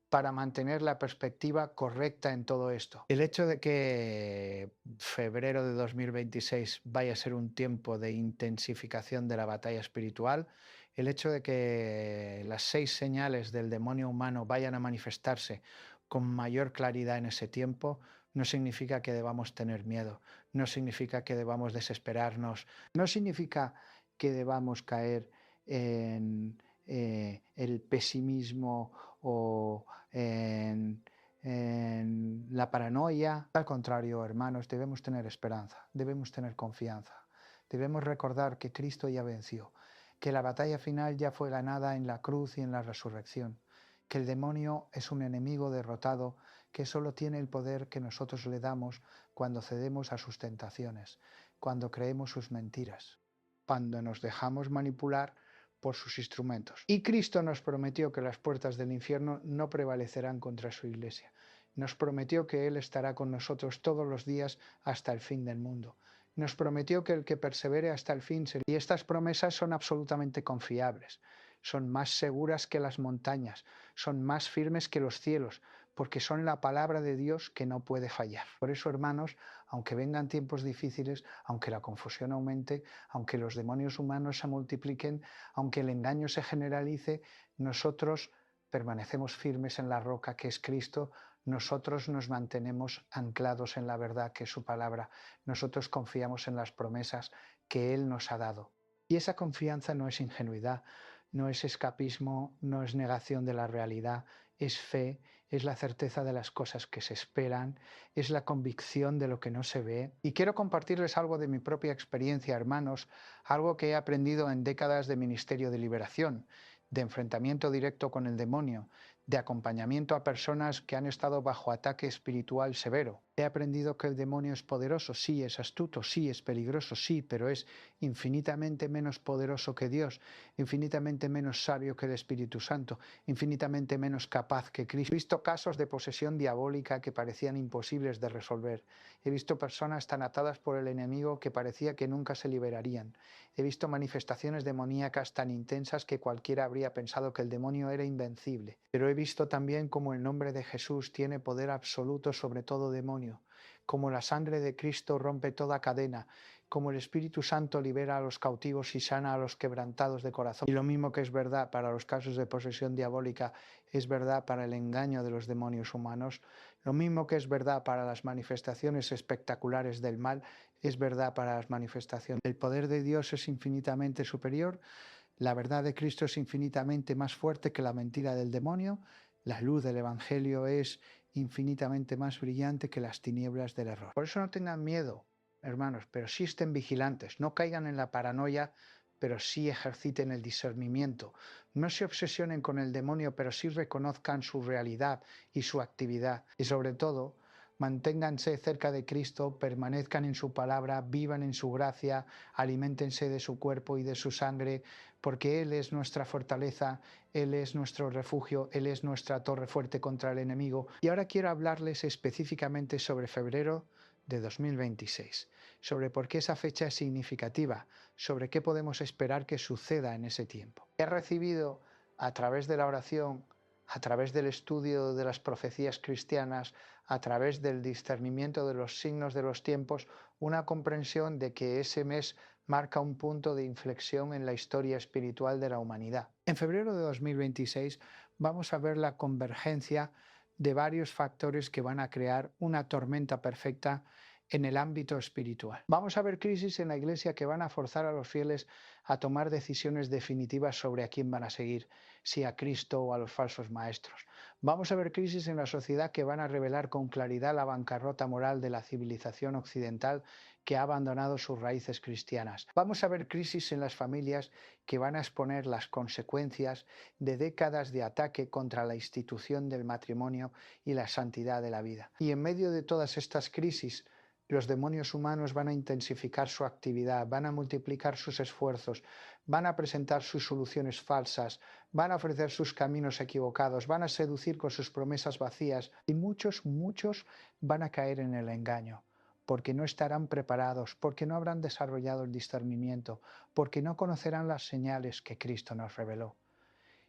para mantener la perspectiva correcta en todo esto. El hecho de que febrero de 2026 vaya a ser un tiempo de intensificación de la batalla espiritual, el hecho de que las 6 señales del demonio humano vayan a manifestarse con mayor claridad en ese tiempo, no significa que debamos tener miedo, no significa que debamos desesperarnos, no significa que debamos caer en el pesimismo o en la paranoia. Al contrario, hermanos, debemos tener esperanza, debemos tener confianza, debemos recordar que Cristo ya venció, que la batalla final ya fue ganada en la cruz y en la resurrección, que el demonio es un enemigo derrotado que solo tiene el poder que nosotros le damos cuando cedemos a sus tentaciones, cuando creemos sus mentiras, cuando nos dejamos manipular por sus instrumentos. Y Cristo nos prometió que las puertas del infierno no prevalecerán contra su iglesia. Nos prometió que Él estará con nosotros todos los días hasta el fin del mundo. Nos prometió que el que persevere hasta el fin será. Y estas promesas son absolutamente confiables. Son más seguras que las montañas, son más firmes que los cielos, porque son la palabra de Dios que no puede fallar. Por eso, hermanos, aunque vengan tiempos difíciles, aunque la confusión aumente, aunque los demonios humanos se multipliquen, aunque el engaño se generalice, nosotros permanecemos firmes en la roca que es Cristo, nosotros nos mantenemos anclados en la verdad que es su palabra, nosotros confiamos en las promesas que Él nos ha dado. Y esa confianza no es ingenuidad, no es escapismo, no es negación de la realidad, es fe, es la certeza de las cosas que se esperan, es la convicción de lo que no se ve. Y quiero compartirles algo de mi propia experiencia, hermanos, algo que he aprendido en décadas de ministerio de liberación, de enfrentamiento directo con el demonio, de acompañamiento a personas que han estado bajo ataque espiritual severo. He aprendido que el demonio es poderoso, sí, es astuto, sí, es peligroso, sí, pero es infinitamente menos poderoso que Dios, infinitamente menos sabio que el Espíritu Santo, infinitamente menos capaz que Cristo. He visto casos de posesión diabólica que parecían imposibles de resolver. He visto personas tan atadas por el enemigo que parecía que nunca se liberarían. He visto manifestaciones demoníacas tan intensas que cualquiera habría pensado que el demonio era invencible. Pero he visto también cómo el nombre de Jesús tiene poder absoluto sobre todo demonio, como la sangre de Cristo rompe toda cadena, como el Espíritu Santo libera a los cautivos y sana a los quebrantados de corazón. Y lo mismo que es verdad para los casos de posesión diabólica, es verdad para el engaño de los demonios humanos. Lo mismo que es verdad para las manifestaciones espectaculares del mal, es verdad para las manifestaciones. El poder de Dios es infinitamente superior, la verdad de Cristo es infinitamente más fuerte que la mentira del demonio, la luz del Evangelio es infinitamente más brillante que las tinieblas del error. Por eso no tengan miedo, hermanos, pero sí estén vigilantes, no caigan en la paranoia, pero sí ejerciten el discernimiento. No se obsesionen con el demonio, pero sí reconozcan su realidad y su actividad. Y sobre todo, manténganse cerca de Cristo, permanezcan en su palabra, vivan en su gracia, aliméntense de su cuerpo y de su sangre, porque Él es nuestra fortaleza, Él es nuestro refugio, Él es nuestra torre fuerte contra el enemigo. Y ahora quiero hablarles específicamente sobre febrero de 2026, sobre por qué esa fecha es significativa, sobre qué podemos esperar que suceda en ese tiempo. He recibido a través de la oración, a través del estudio de las profecías cristianas, a través del discernimiento de los signos de los tiempos, una comprensión de que ese mes marca un punto de inflexión en la historia espiritual de la humanidad. En febrero de 2026 vamos a ver la convergencia de varios factores que van a crear una tormenta perfecta en el ámbito espiritual. Vamos a ver crisis en la Iglesia que van a forzar a los fieles a tomar decisiones definitivas sobre a quién van a seguir, si a Cristo o a los falsos maestros. Vamos a ver crisis en la sociedad que van a revelar con claridad la bancarrota moral de la civilización occidental que ha abandonado sus raíces cristianas. Vamos a ver crisis en las familias que van a exponer las consecuencias de décadas de ataque contra la institución del matrimonio y la santidad de la vida. Y en medio de todas estas crisis, los demonios humanos van a intensificar su actividad, van a multiplicar sus esfuerzos, van a presentar sus soluciones falsas, van a ofrecer sus caminos equivocados, van a seducir con sus promesas vacías y muchos van a caer en el engaño, porque no estarán preparados, porque no habrán desarrollado el discernimiento, porque no conocerán las señales que Cristo nos reveló.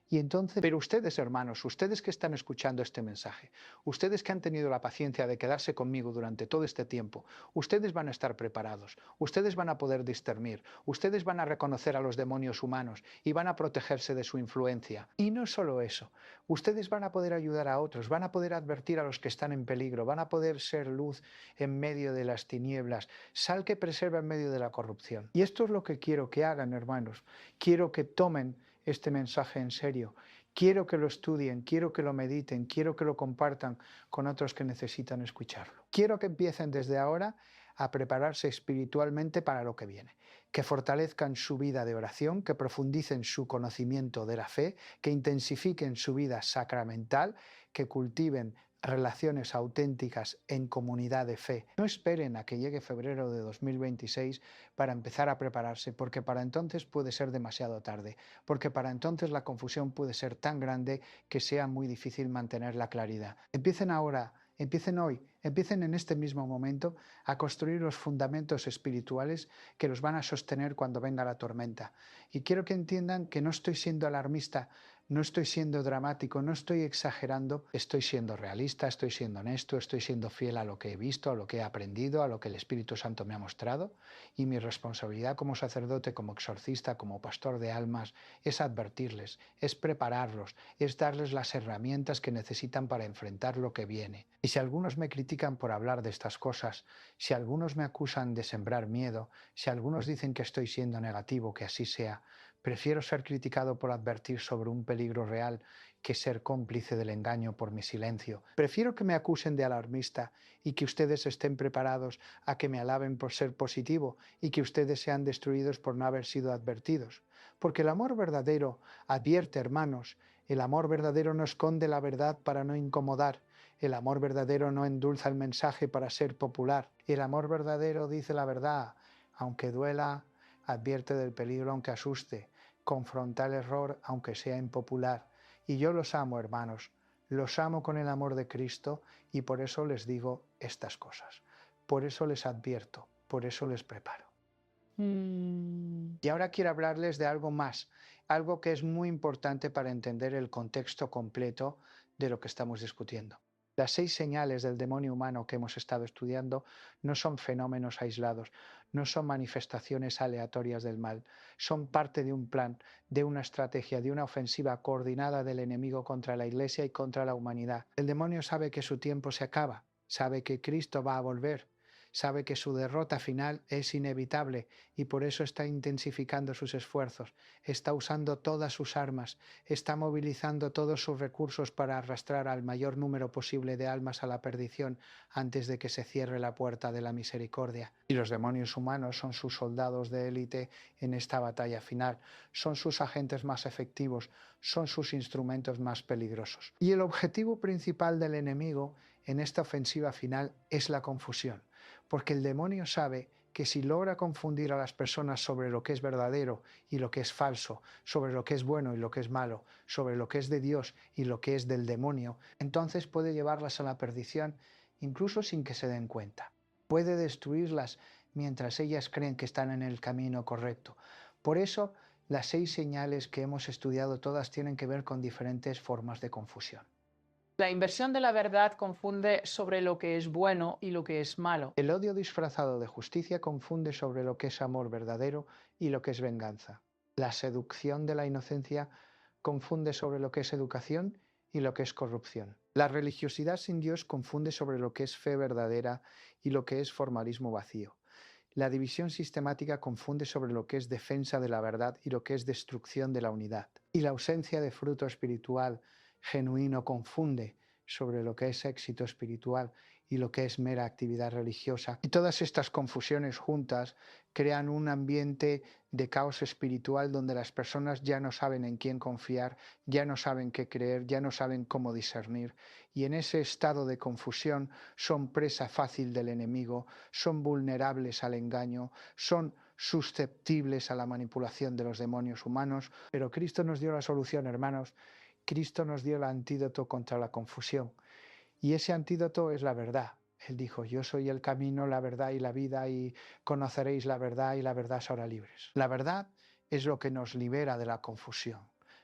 Y entonces, pero ustedes, hermanos, ustedes que están escuchando este mensaje, ustedes que han tenido la paciencia de quedarse conmigo durante todo este tiempo, ustedes van a estar preparados, ustedes van a poder discernir, ustedes van a reconocer a los demonios humanos y van a protegerse de su influencia. Y no solo eso, ustedes van a poder ayudar a otros, van a poder advertir a los que están en peligro, van a poder ser luz en medio de las tinieblas, sal que preserva en medio de la corrupción. Y esto es lo que quiero que hagan, hermanos. Quiero que tomen este mensaje en serio. Quiero que lo estudien, quiero que lo mediten, quiero que lo compartan con otros que necesitan escucharlo. Quiero que empiecen desde ahora a prepararse espiritualmente para lo que viene, que fortalezcan su vida de oración, que profundicen su conocimiento de la fe, que intensifiquen su vida sacramental, que cultiven relaciones auténticas en comunidad de fe. No esperen a que llegue febrero de 2026 para empezar a prepararse, porque para entonces puede ser demasiado tarde, porque para entonces la confusión puede ser tan grande que sea muy difícil mantener la claridad. Empiecen ahora, empiecen hoy, empiecen en este mismo momento a construir los fundamentos espirituales que los van a sostener cuando venga la tormenta. Y quiero que entiendan que no estoy siendo alarmista, no estoy siendo dramático, no estoy exagerando, estoy siendo realista, estoy siendo honesto, estoy siendo fiel a lo que he visto, a lo que he aprendido, a lo que el Espíritu Santo me ha mostrado, y mi responsabilidad como sacerdote, como exorcista, como pastor de almas, es advertirles, es prepararlos, es darles las herramientas que necesitan para enfrentar lo que viene. Y si algunos me critican por hablar de estas cosas, si algunos me acusan de sembrar miedo, si algunos dicen que estoy siendo negativo, que así sea, prefiero ser criticado por advertir sobre un peligro real que ser cómplice del engaño por mi silencio. Prefiero que me acusen de alarmista y que ustedes estén preparados a que me alaben por ser positivo y que ustedes sean destruidos por no haber sido advertidos. Porque el amor verdadero advierte, hermanos, el amor verdadero no esconde la verdad para no incomodar, el amor verdadero no endulza el mensaje para ser popular, el amor verdadero dice la verdad, aunque duela, advierte del peligro aunque asuste, confronta el error aunque sea impopular. Y yo los amo, hermanos, los amo con el amor de Cristo y por eso les digo estas cosas. Por eso les advierto, por eso les preparo. Y ahora quiero hablarles de algo más, algo que es muy importante para entender el contexto completo de lo que estamos discutiendo. Las 6 señales del demonio humano que hemos estado estudiando no son fenómenos aislados, no son manifestaciones aleatorias del mal, son parte de un plan, de una estrategia, de una ofensiva coordinada del enemigo contra la Iglesia y contra la humanidad. El demonio sabe que su tiempo se acaba, sabe que Cristo va a volver, sabe que su derrota final es inevitable y por eso está intensificando sus esfuerzos, está usando todas sus armas, está movilizando todos sus recursos para arrastrar al mayor número posible de almas a la perdición antes de que se cierre la puerta de la misericordia. Y los demonios humanos son sus soldados de élite en esta batalla final, son sus agentes más efectivos, son sus instrumentos más peligrosos. Y el objetivo principal del enemigo en esta ofensiva final es la confusión. Porque el demonio sabe que si logra confundir a las personas sobre lo que es verdadero y lo que es falso, sobre lo que es bueno y lo que es malo, sobre lo que es de Dios y lo que es del demonio, entonces puede llevarlas a la perdición incluso sin que se den cuenta. Puede destruirlas mientras ellas creen que están en el camino correcto. Por eso, las 6 señales que hemos estudiado todas tienen que ver con diferentes formas de confusión. La inversión de la verdad confunde sobre lo que es bueno y lo que es malo. El odio disfrazado de justicia confunde sobre lo que es amor verdadero y lo que es venganza. La seducción de la inocencia confunde sobre lo que es educación y lo que es corrupción. La religiosidad sin Dios confunde sobre lo que es fe verdadera y lo que es formalismo vacío. La división sistemática confunde sobre lo que es defensa de la verdad y lo que es destrucción de la unidad. Y la ausencia de fruto espiritual genuino confunde sobre lo que es éxito espiritual y lo que es mera actividad religiosa. Y todas estas confusiones juntas crean un ambiente de caos espiritual donde las personas ya no saben en quién confiar, ya no saben qué creer, ya no saben cómo discernir. Y en ese estado de confusión son presa fácil del enemigo, son vulnerables al engaño, son susceptibles a la manipulación de los demonios humanos. Pero Cristo nos dio la solución, hermanos. Cristo nos dio el antídoto contra la confusión. Y ese antídoto es la verdad. Él dijo, yo soy el camino, la verdad y la vida, y conoceréis la verdad y la verdad os hará libres. La verdad es lo que nos libera de la confusión.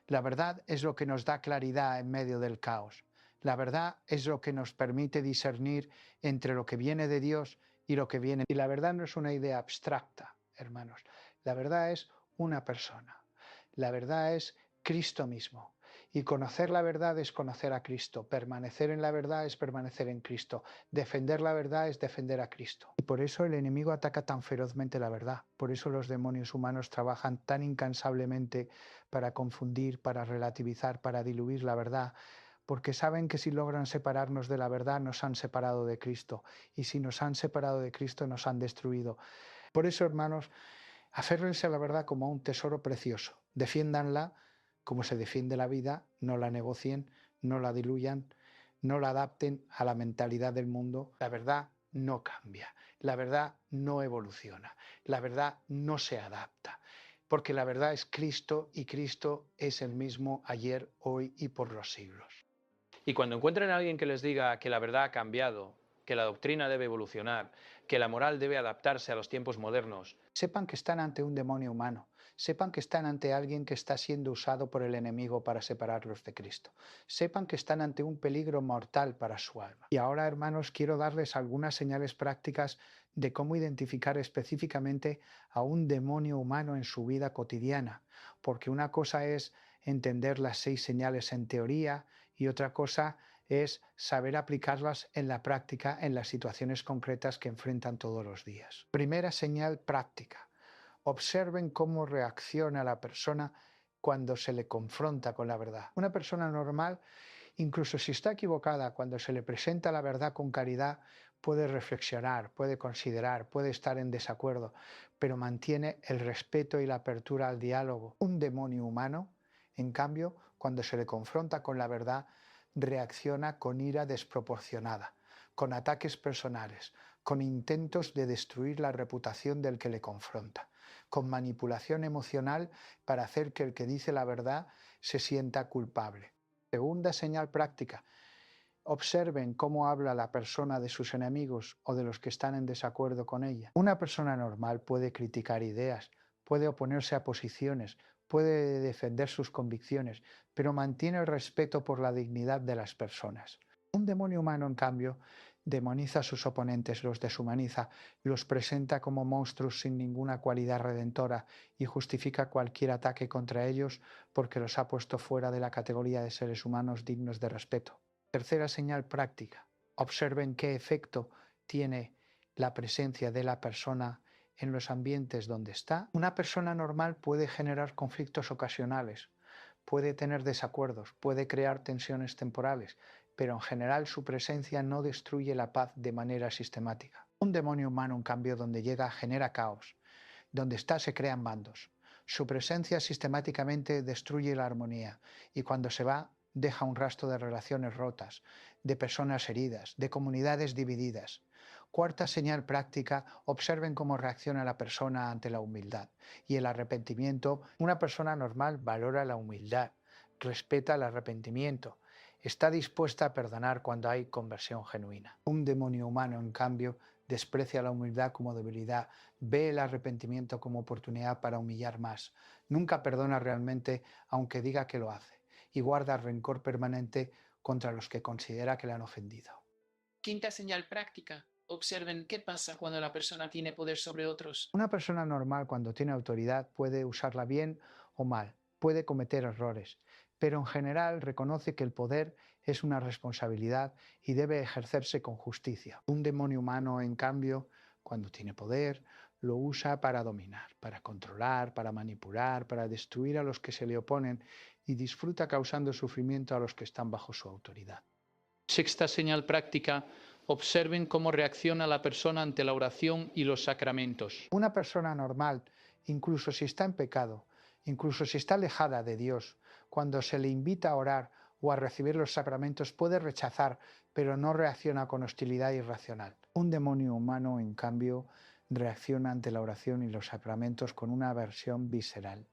La verdad es lo que nos da claridad en medio del caos. La verdad es lo que nos permite discernir entre lo que viene de Dios y lo que viene. Y la verdad no es una idea abstracta, hermanos. La verdad es una persona. La verdad es Cristo mismo. Y conocer la verdad es conocer a Cristo, permanecer en la verdad es permanecer en Cristo, defender la verdad es defender a Cristo. Y por eso el enemigo ataca tan ferozmente la verdad, por eso los demonios humanos trabajan tan incansablemente para confundir, para relativizar, para diluir la verdad, porque saben que si logran separarnos de la verdad nos han separado de Cristo, y si nos han separado de Cristo nos han destruido. Por eso, hermanos, aférrense a la verdad como a un tesoro precioso, defiéndanla como se defiende la vida, no la negocien, no la diluyan, no la adapten a la mentalidad del mundo. La verdad no cambia, la verdad no evoluciona, la verdad no se adapta, porque la verdad es Cristo y Cristo es el mismo ayer, hoy y por los siglos. Y cuando encuentren a alguien que les diga que la verdad ha cambiado, que la doctrina debe evolucionar, que la moral debe adaptarse a los tiempos modernos, sepan que están ante un demonio humano, sepan que están ante alguien que está siendo usado por el enemigo para separarlos de Cristo, sepan que están ante un peligro mortal para su alma. Y ahora, hermanos, quiero darles algunas señales prácticas de cómo identificar específicamente a un demonio humano en su vida cotidiana, porque una cosa es entender las 6 señales en teoría y otra cosa es saber aplicarlas en la práctica en las situaciones concretas que enfrentan todos los días. Primera señal práctica. Observen cómo reacciona la persona cuando se le confronta con la verdad. Una persona normal, incluso si está equivocada, cuando se le presenta la verdad con caridad, puede reflexionar, puede considerar, puede estar en desacuerdo, pero mantiene el respeto y la apertura al diálogo. Un demonio humano, en cambio, cuando se le confronta con la verdad, reacciona con ira desproporcionada, con ataques personales, con intentos de destruir la reputación del que le confronta, con manipulación emocional para hacer que el que dice la verdad se sienta culpable. Segunda señal práctica. Observen cómo habla la persona de sus enemigos o de los que están en desacuerdo con ella. Una persona normal puede criticar ideas, puede oponerse a posiciones, puede defender sus convicciones, pero mantiene el respeto por la dignidad de las personas. Un demonio humano, en cambio, demoniza a sus oponentes, los deshumaniza, los presenta como monstruos sin ninguna cualidad redentora y justifica cualquier ataque contra ellos porque los ha puesto fuera de la categoría de seres humanos dignos de respeto. Tercera señal práctica. Observen qué efecto tiene la presencia de la persona en los ambientes donde está. Una persona normal puede generar conflictos ocasionales, puede tener desacuerdos, puede crear tensiones temporales, pero en general su presencia no destruye la paz de manera sistemática. Un demonio humano, en cambio, donde llega genera caos. Donde está se crean bandos. Su presencia sistemáticamente destruye la armonía y cuando se va deja un rastro de relaciones rotas, de personas heridas, de comunidades divididas. Cuarta señal práctica, observen cómo reacciona la persona ante la humildad y el arrepentimiento. Una persona normal valora la humildad, respeta el arrepentimiento, está dispuesta a perdonar cuando hay conversión genuina. Un demonio humano, en cambio, desprecia la humildad como debilidad, ve el arrepentimiento como oportunidad para humillar más, nunca perdona realmente aunque diga que lo hace, y guarda rencor permanente contra los que considera que le han ofendido. Quinta señal práctica. Observen qué pasa cuando la persona tiene poder sobre otros. Una persona normal, cuando tiene autoridad, puede usarla bien o mal, puede cometer errores, pero en general reconoce que el poder es una responsabilidad y debe ejercerse con justicia. Un demonio humano, en cambio, cuando tiene poder, lo usa para dominar, para controlar, para manipular, para destruir a los que se le oponen y disfruta causando sufrimiento a los que están bajo su autoridad. Sexta señal práctica. Observen cómo reacciona la persona ante la oración y los sacramentos. Una persona normal, incluso si está en pecado, incluso si está alejada de Dios, cuando se le invita a orar o a recibir los sacramentos puede rechazar, pero no reacciona con hostilidad irracional. Un demonio humano, en cambio, reacciona ante la oración y los sacramentos con una aversión visceral,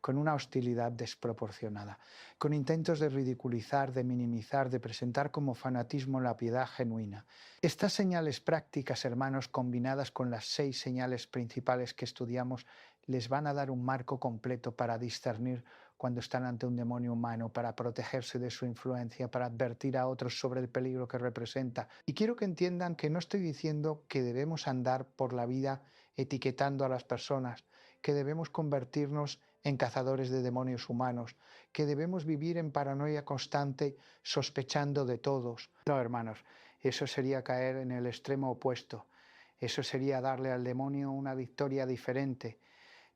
con una hostilidad desproporcionada, con intentos de ridiculizar, de minimizar, de presentar como fanatismo la piedad genuina. Estas señales prácticas, hermanos, combinadas con las 6 señales principales que estudiamos, les van a dar un marco completo para discernir cuando están ante un demonio humano, para protegerse de su influencia, para advertir a otros sobre el peligro que representa. Y quiero que entiendan que no estoy diciendo que debemos andar por la vida etiquetando a las personas, que debemos convertirnos en cazadores de demonios humanos, que debemos vivir en paranoia constante sospechando de todos. No, hermanos, eso sería caer en el extremo opuesto. Eso sería darle al demonio una victoria diferente,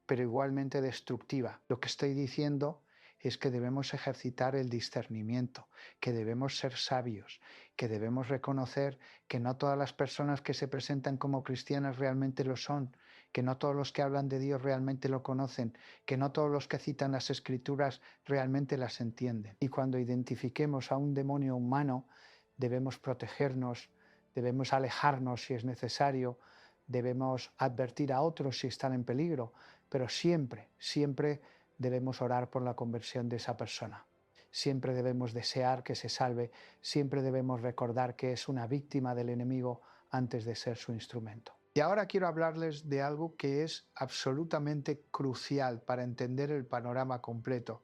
pero igualmente destructiva. Lo que estoy diciendo es que debemos ejercitar el discernimiento, que debemos ser sabios, que debemos reconocer que no todas las personas que se presentan como cristianas realmente lo son, que no todos los que hablan de Dios realmente lo conocen, que no todos los que citan las Escrituras realmente las entienden. Y cuando identifiquemos a un demonio humano, debemos protegernos, debemos alejarnos si es necesario, debemos advertir a otros si están en peligro, pero siempre, siempre debemos orar por la conversión de esa persona. Siempre debemos desear que se salve, siempre debemos recordar que es una víctima del enemigo antes de ser su instrumento. Y ahora quiero hablarles de algo que es absolutamente crucial para entender el panorama completo,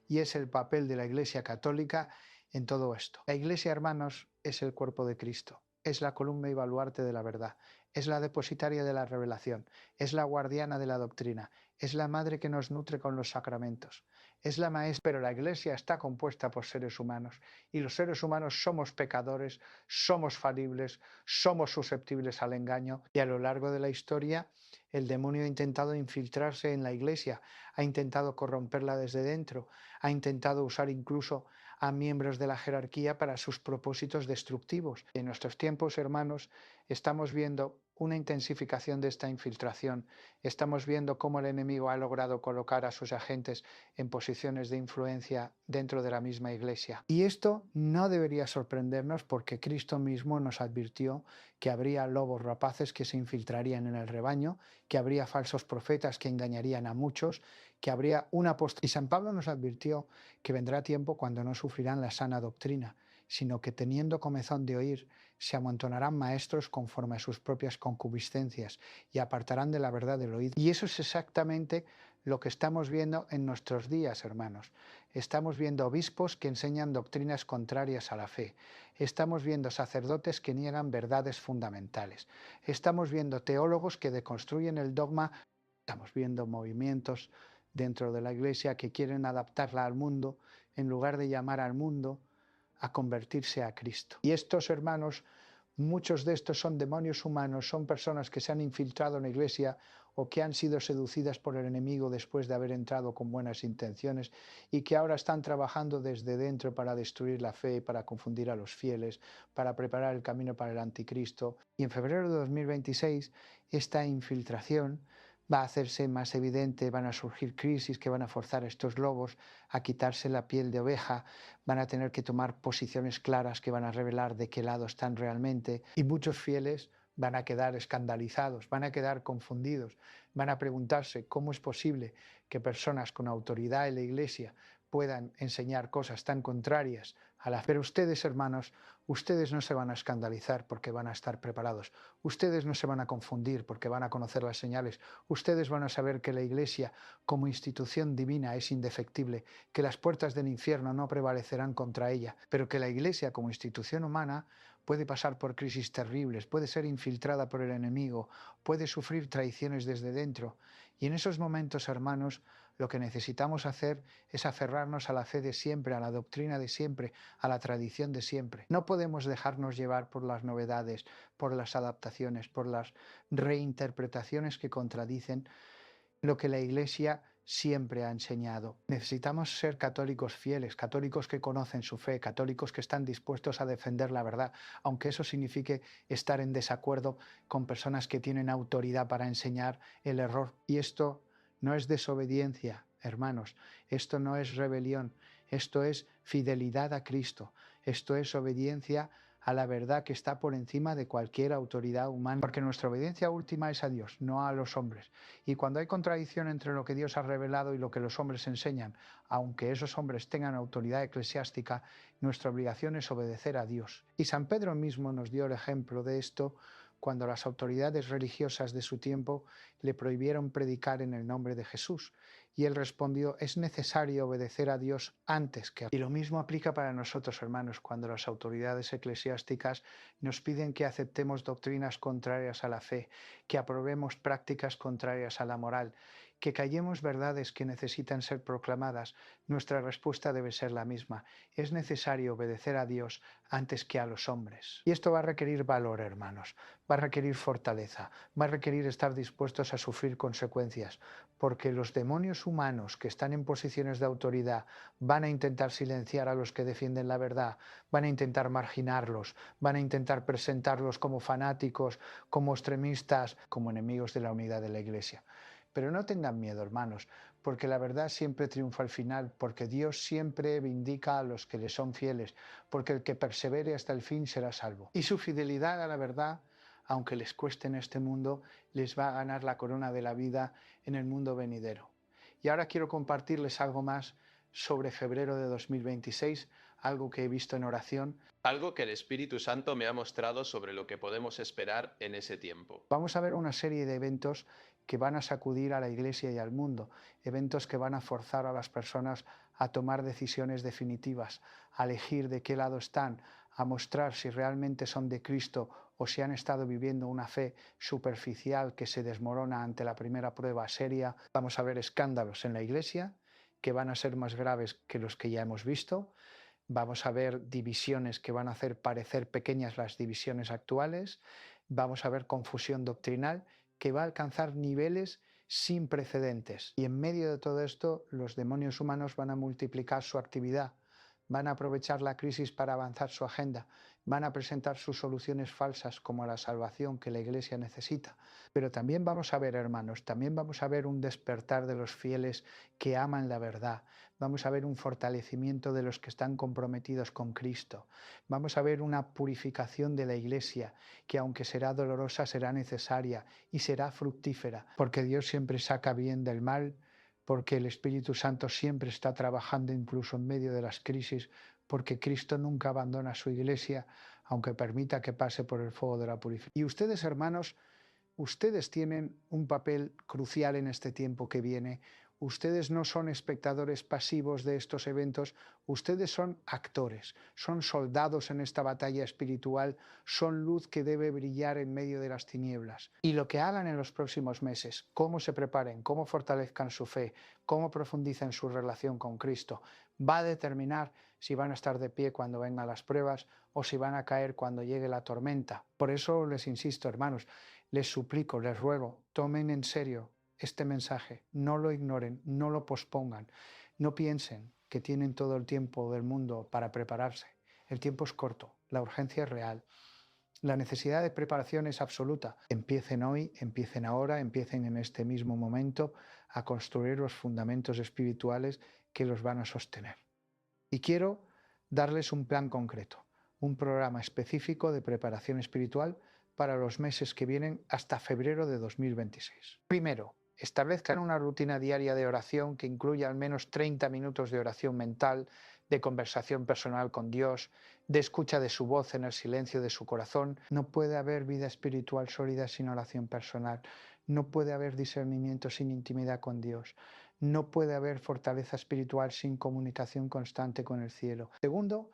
y es el papel de la Iglesia Católica en todo esto. La Iglesia, hermanos, es el cuerpo de Cristo, es la columna y baluarte de la verdad, es la depositaria de la revelación, es la guardiana de la doctrina, es la madre que nos nutre con los sacramentos, es la maestra, pero la Iglesia está compuesta por seres humanos y los seres humanos somos pecadores, somos falibles, somos susceptibles al engaño y a lo largo de la historia el demonio ha intentado infiltrarse en la Iglesia, ha intentado corromperla desde dentro, ha intentado usar incluso a miembros de la jerarquía para sus propósitos destructivos. En nuestros tiempos, hermanos, estamos viendo una intensificación de esta infiltración. Estamos viendo cómo el enemigo ha logrado colocar a sus agentes en posiciones de influencia dentro de la misma Iglesia. Y esto no debería sorprendernos porque Cristo mismo nos advirtió que habría lobos rapaces que se infiltrarían en el rebaño, que habría falsos profetas que engañarían a muchos, que habría una apostasía. Y San Pablo nos advirtió que vendrá tiempo cuando no sufrirán la sana doctrina, sino que teniendo comezón de oír, se amontonarán maestros conforme a sus propias concupiscencias y apartarán de la verdad del oído. Y eso es exactamente lo que estamos viendo en nuestros días, hermanos. Estamos viendo obispos que enseñan doctrinas contrarias a la fe. Estamos viendo sacerdotes que niegan verdades fundamentales. Estamos viendo teólogos que deconstruyen el dogma. Estamos viendo movimientos dentro de la Iglesia que quieren adaptarla al mundo en lugar de llamar al mundo a convertirse a Cristo. Y estos hermanos, muchos de estos son demonios humanos, son personas que se han infiltrado en la Iglesia o que han sido seducidas por el enemigo después de haber entrado con buenas intenciones y que ahora están trabajando desde dentro para destruir la fe, para confundir a los fieles, para preparar el camino para el anticristo. Y en febrero de 2026 esta infiltración va a hacerse más evidente, van a surgir crisis que van a forzar a estos lobos a quitarse la piel de oveja, van a tener que tomar posiciones claras que van a revelar de qué lado están realmente y muchos fieles van a quedar escandalizados, van a quedar confundidos, van a preguntarse cómo es posible que personas con autoridad en la Iglesia puedan enseñar cosas tan contrarias a la fe. Pero ustedes, hermanos, ustedes no se van a escandalizar porque van a estar preparados. Ustedes no se van a confundir porque van a conocer las señales. Ustedes van a saber que la Iglesia como institución divina es indefectible, que las puertas del infierno no prevalecerán contra ella, pero que la Iglesia como institución humana puede pasar por crisis terribles, puede ser infiltrada por el enemigo, puede sufrir traiciones desde dentro. Y en esos momentos, hermanos, Lo que necesitamos hacer es aferrarnos a la fe de siempre, a la doctrina de siempre, a la tradición de siempre. No podemos dejarnos llevar por las novedades, por las adaptaciones, por las reinterpretaciones que contradicen lo que la Iglesia siempre ha enseñado. Necesitamos ser católicos fieles, católicos que conocen su fe, católicos que están dispuestos a defender la verdad, aunque eso signifique estar en desacuerdo con personas que tienen autoridad para enseñar el error. Y esto no es desobediencia, hermanos, esto no es rebelión, esto es fidelidad a Cristo, esto es obediencia a la verdad que está por encima de cualquier autoridad humana, porque nuestra obediencia última es a Dios, no a los hombres. Y cuando hay contradicción entre lo que Dios ha revelado y lo que los hombres enseñan, aunque esos hombres tengan autoridad eclesiástica, nuestra obligación es obedecer a Dios. Y San Pedro mismo nos dio el ejemplo de esto cuando las autoridades religiosas de su tiempo le prohibieron predicar en el nombre de Jesús. Y él respondió: es necesario obedecer a Dios antes que a... Y lo mismo aplica para nosotros, hermanos, cuando las autoridades eclesiásticas nos piden que aceptemos doctrinas contrarias a la fe, que aprobemos prácticas contrarias a la moral, que callemos verdades que necesitan ser proclamadas. Nuestra respuesta debe ser la misma: es necesario obedecer a Dios antes que a los hombres. Y esto va a requerir valor, hermanos, va a requerir fortaleza, va a requerir estar dispuestos a sufrir consecuencias, porque los demonios humanos que están en posiciones de autoridad van a intentar silenciar a los que defienden la verdad, van a intentar marginarlos, van a intentar presentarlos como fanáticos, como extremistas, como enemigos de la unidad de la Iglesia. Pero no tengan miedo, hermanos, porque la verdad siempre triunfa al final, porque Dios siempre vindica a los que le son fieles, porque el que persevere hasta el fin será salvo. Y su fidelidad a la verdad, aunque les cueste en este mundo, les va a ganar la corona de la vida en el mundo venidero. Y ahora quiero compartirles algo más sobre febrero de 2026, algo que he visto en oración. Algo que el Espíritu Santo me ha mostrado sobre lo que podemos esperar en ese tiempo. Vamos a ver una serie de eventos que van a sacudir a la Iglesia y al mundo, eventos que van a forzar a las personas a tomar decisiones definitivas, a elegir de qué lado están, a mostrar si realmente son de Cristo o si han estado viviendo una fe superficial que se desmorona ante la primera prueba seria. Vamos a ver escándalos en la Iglesia que van a ser más graves que los que ya hemos visto. Vamos a ver divisiones que van a hacer parecer pequeñas las divisiones actuales. Vamos a ver confusión doctrinal que va a alcanzar niveles sin precedentes. Y en medio de todo esto, los demonios humanos van a multiplicar su actividad, van a aprovechar la crisis para avanzar su agenda, van a presentar sus soluciones falsas como la salvación que la Iglesia necesita. Pero también vamos a ver, hermanos, también vamos a ver un despertar de los fieles que aman la verdad. Vamos a ver un fortalecimiento de los que están comprometidos con Cristo. Vamos a ver una purificación de la Iglesia que, aunque será dolorosa, será necesaria y será fructífera, porque Dios siempre saca bien del mal, porque el Espíritu Santo siempre está trabajando incluso en medio de las crisis, porque Cristo nunca abandona a su Iglesia, aunque permita que pase por el fuego de la purificación. Y ustedes, hermanos, ustedes tienen un papel crucial en este tiempo que viene. Ustedes no son espectadores pasivos de estos eventos, ustedes son actores, son soldados en esta batalla espiritual, son luz que debe brillar en medio de las tinieblas. Y lo que hagan en los próximos meses, cómo se preparen, cómo fortalezcan su fe, cómo profundicen su relación con Cristo, va a determinar si van a estar de pie cuando vengan las pruebas o si van a caer cuando llegue la tormenta. Por eso les insisto, hermanos, les suplico, les ruego, tomen en serio este mensaje, no lo ignoren, no lo pospongan, no piensen que tienen todo el tiempo del mundo para prepararse. El tiempo es corto, la urgencia es real, la necesidad de preparación es absoluta. Empiecen hoy, empiecen ahora, empiecen en este mismo momento a construir los fundamentos espirituales que los van a sostener. Y quiero darles un plan concreto, un programa específico de preparación espiritual para los meses que vienen hasta febrero de 2026. Primero, establezcan una rutina diaria de oración que incluya al menos 30 minutos de oración mental, de conversación personal con Dios, de escucha de su voz en el silencio de su corazón. No puede haber vida espiritual sólida sin oración personal. No puede haber discernimiento sin intimidad con Dios. No puede haber fortaleza espiritual sin comunicación constante con el cielo. Segundo,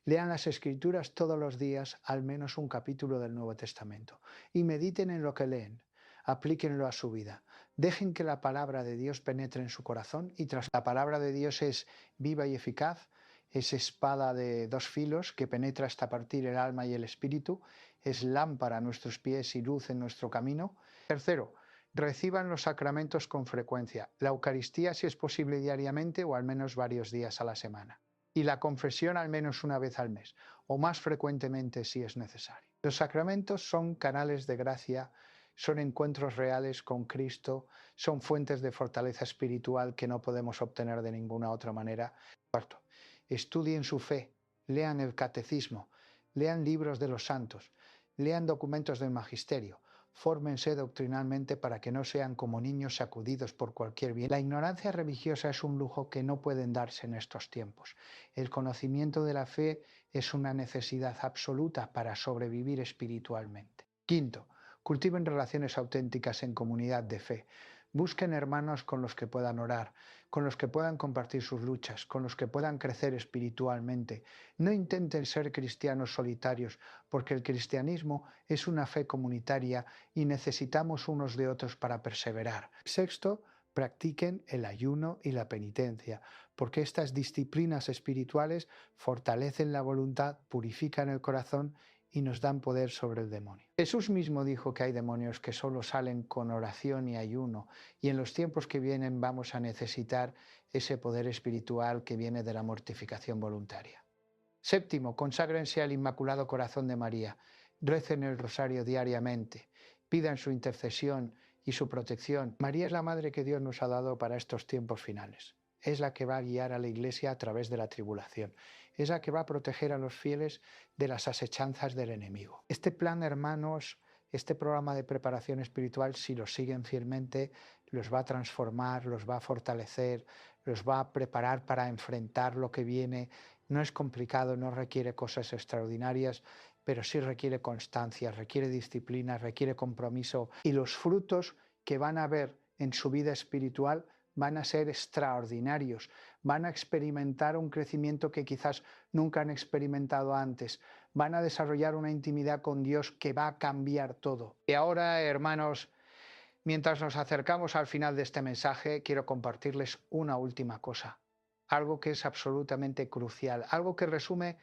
lean las Escrituras todos los días, al menos un capítulo del Nuevo Testamento, y mediten en lo que leen. aplíquenlo a su vida. Dejen que la palabra de Dios penetre en su corazón y tras la palabra de Dios es viva y eficaz, es espada de dos filos que penetra hasta partir el alma y el espíritu, es lámpara a nuestros pies y luz en nuestro camino. Tercero, reciban los sacramentos con frecuencia, la Eucaristía si es posible diariamente o al menos varios días a la semana, y la confesión al menos una vez al mes, o más frecuentemente si es necesario. Los sacramentos son canales de gracia, son encuentros reales con Cristo, son fuentes de fortaleza espiritual que no podemos obtener de ninguna otra manera. Cuarto, estudien su fe, lean el catecismo, lean libros de los santos, lean documentos del magisterio, fórmense doctrinalmente para que no sean como niños sacudidos por cualquier viento. La ignorancia religiosa es un lujo que no pueden darse en estos tiempos. El conocimiento de la fe es una necesidad absoluta para sobrevivir espiritualmente. Quinto, cultiven relaciones auténticas en comunidad de fe. Busquen hermanos con los que puedan orar, con los que puedan compartir sus luchas, con los que puedan crecer espiritualmente. No intenten ser cristianos solitarios, porque el cristianismo es una fe comunitaria y necesitamos unos de otros para perseverar. Sexto, practiquen el ayuno y la penitencia, porque estas disciplinas espirituales fortalecen la voluntad, purifican el corazón y nos dan poder sobre el demonio. Jesús mismo dijo que hay demonios que solo salen con oración y ayuno, y en los tiempos que vienen vamos a necesitar ese poder espiritual que viene de la mortificación voluntaria. Séptimo, conságrense al Inmaculado Corazón de María, recen el rosario diariamente, pidan su intercesión y su protección. María es la Madre que Dios nos ha dado para estos tiempos finales. Es la que va a guiar a la Iglesia a través de la tribulación. Es la que va a proteger a los fieles de las asechanzas del enemigo. Este plan, hermanos, este programa de preparación espiritual, si lo siguen fielmente, los va a transformar, los va a fortalecer, los va a preparar para enfrentar lo que viene. No es complicado, no requiere cosas extraordinarias, pero sí requiere constancia, requiere disciplina, requiere compromiso. Y los frutos que van a ver en su vida espiritual van a ser extraordinarios, van a experimentar un crecimiento que quizás nunca han experimentado antes, van a desarrollar una intimidad con Dios que va a cambiar todo. Y ahora, hermanos, mientras nos acercamos al final de este mensaje, quiero compartirles una última cosa, algo que es absolutamente crucial, algo que resume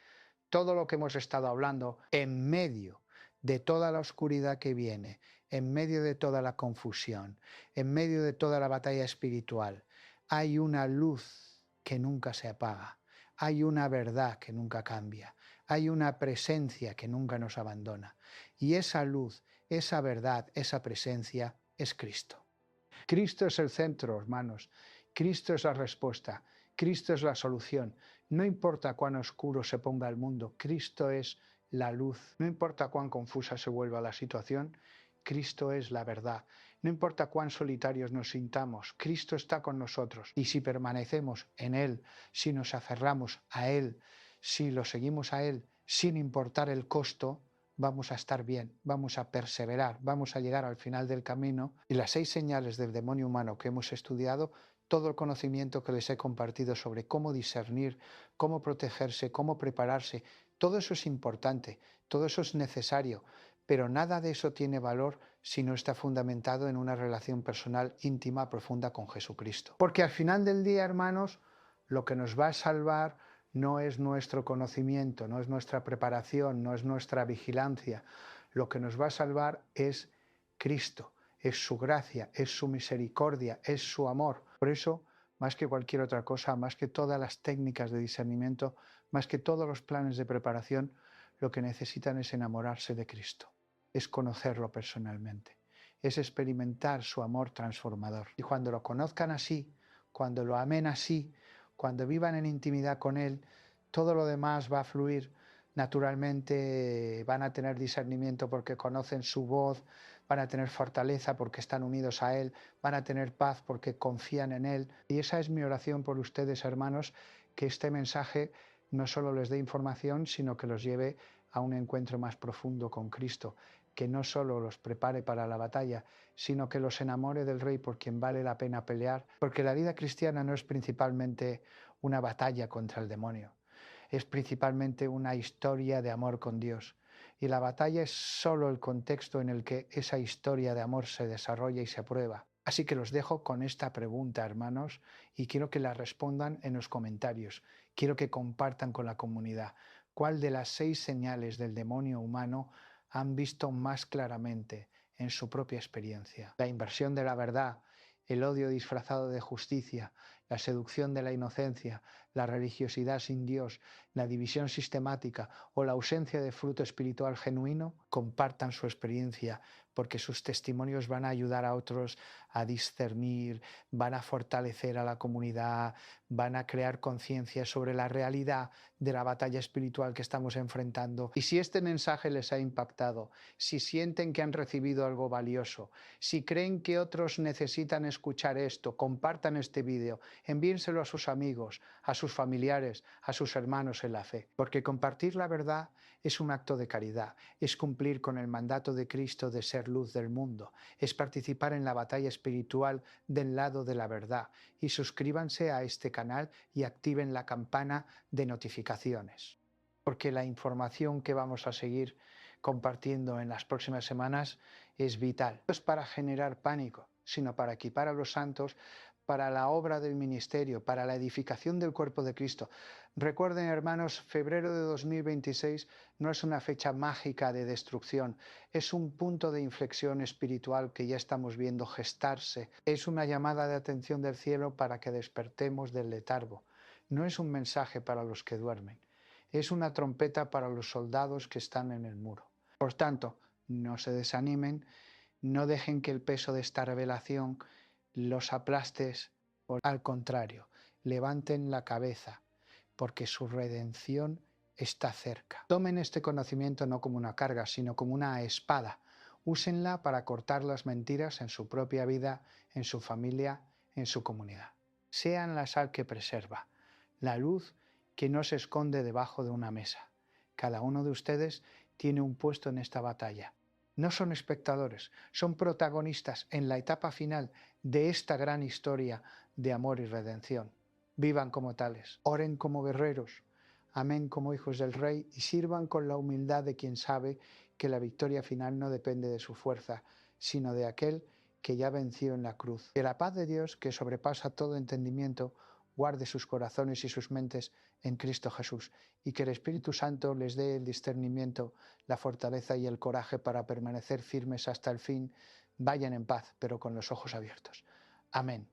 todo lo que hemos estado hablando en medio de toda la oscuridad que viene, en medio de toda la confusión, en medio de toda la batalla espiritual. Hay una luz que nunca se apaga, hay una verdad que nunca cambia, hay una presencia que nunca nos abandona. Y esa luz, esa verdad, esa presencia es Cristo. Cristo es el centro, hermanos. Cristo es la respuesta. Cristo es la solución. No importa cuán oscuro se ponga el mundo, Cristo es la luz. No importa cuán confusa se vuelva la situación, Cristo es la verdad. No importa cuán solitarios nos sintamos, Cristo está con nosotros. Y si permanecemos en Él, si nos aferramos a Él, si lo seguimos a Él, sin importar el costo, vamos a estar bien, vamos a perseverar, vamos a llegar al final del camino. Y las 6 señales del demonio humano que hemos estudiado, todo el conocimiento que les he compartido sobre cómo discernir, cómo protegerse, cómo prepararse, todo eso es importante, todo eso es necesario, pero nada de eso tiene valor si no está fundamentado en una relación personal íntima, profunda con Jesucristo. Porque al final del día, hermanos, lo que nos va a salvar no es nuestro conocimiento, no es nuestra preparación, no es nuestra vigilancia. Lo que nos va a salvar es Cristo, es su gracia, es su misericordia, es su amor. Por eso, más que cualquier otra cosa, más que todas las técnicas de discernimiento, más que todos los planes de preparación, lo que necesitan es enamorarse de Cristo, es conocerlo personalmente, es experimentar su amor transformador. Y cuando lo conozcan así, cuando lo amen así, cuando vivan en intimidad con Él, todo lo demás va a fluir naturalmente, van a tener discernimiento porque conocen su voz, van a tener fortaleza porque están unidos a Él, van a tener paz porque confían en Él. Y esa es mi oración por ustedes, hermanos, que este mensaje no solo les dé información, sino que los lleve a un encuentro más profundo con Cristo, que no solo los prepare para la batalla, sino que los enamore del Rey por quien vale la pena pelear, porque la vida cristiana no es principalmente una batalla contra el demonio, es principalmente una historia de amor con Dios, y la batalla es solo el contexto en el que esa historia de amor se desarrolla y se prueba. Así que los dejo con esta pregunta, hermanos, y quiero que la respondan en los comentarios. Quiero que compartan con la comunidad. ¿Cuál de las 6 señales del demonio humano han visto más claramente en su propia experiencia? La inversión de la verdad, el odio disfrazado de justicia, la seducción de la inocencia, la religiosidad sin Dios, la división sistemática o la ausencia de fruto espiritual genuino. Compartan su experiencia, porque sus testimonios van a ayudar a otros a discernir, van a fortalecer a la comunidad, van a crear conciencia sobre la realidad de la batalla espiritual que estamos enfrentando. Y si este mensaje les ha impactado, si sienten que han recibido algo valioso, si creen que otros necesitan escuchar esto, compartan este vídeo, envíenselo a sus amigos, a sus familiares, a sus hermanos en la fe. Porque compartir la verdad es un acto de caridad, es cumplir con el mandato de Cristo de ser luz del mundo, es participar en la batalla espiritual del lado de la verdad. Y suscríbanse a este canal y activen la campana de notificaciones, porque la información que vamos a seguir compartiendo en las próximas semanas es vital. No es para generar pánico, sino para equipar a los santos para la obra del ministerio, para la edificación del cuerpo de Cristo. Recuerden, hermanos, febrero de 2026 no es una fecha mágica de destrucción, es un punto de inflexión espiritual que ya estamos viendo gestarse. Es una llamada de atención del cielo para que despertemos del letargo. No es un mensaje para los que duermen, es una trompeta para los soldados que están en el muro. Por tanto, no se desanimen, no dejen que el peso de esta revelación los aplastes, al contrario, levanten la cabeza, porque su redención está cerca. Tomen este conocimiento no como una carga, sino como una espada. Úsenla para cortar las mentiras en su propia vida, en su familia, en su comunidad. Sean la sal que preserva, la luz que no se esconde debajo de una mesa. Cada uno de ustedes tiene un puesto en esta batalla. No son espectadores, son protagonistas en la etapa final de esta gran historia de amor y redención. Vivan como tales, oren como guerreros, amen como hijos del Rey y sirvan con la humildad de quien sabe que la victoria final no depende de su fuerza, sino de aquel que ya venció en la cruz. Que la paz de Dios, que sobrepasa todo entendimiento, guarde sus corazones y sus mentes en Cristo Jesús, y que el Espíritu Santo les dé el discernimiento, la fortaleza y el coraje para permanecer firmes hasta el fin. Vayan en paz, pero con los ojos abiertos. Amén.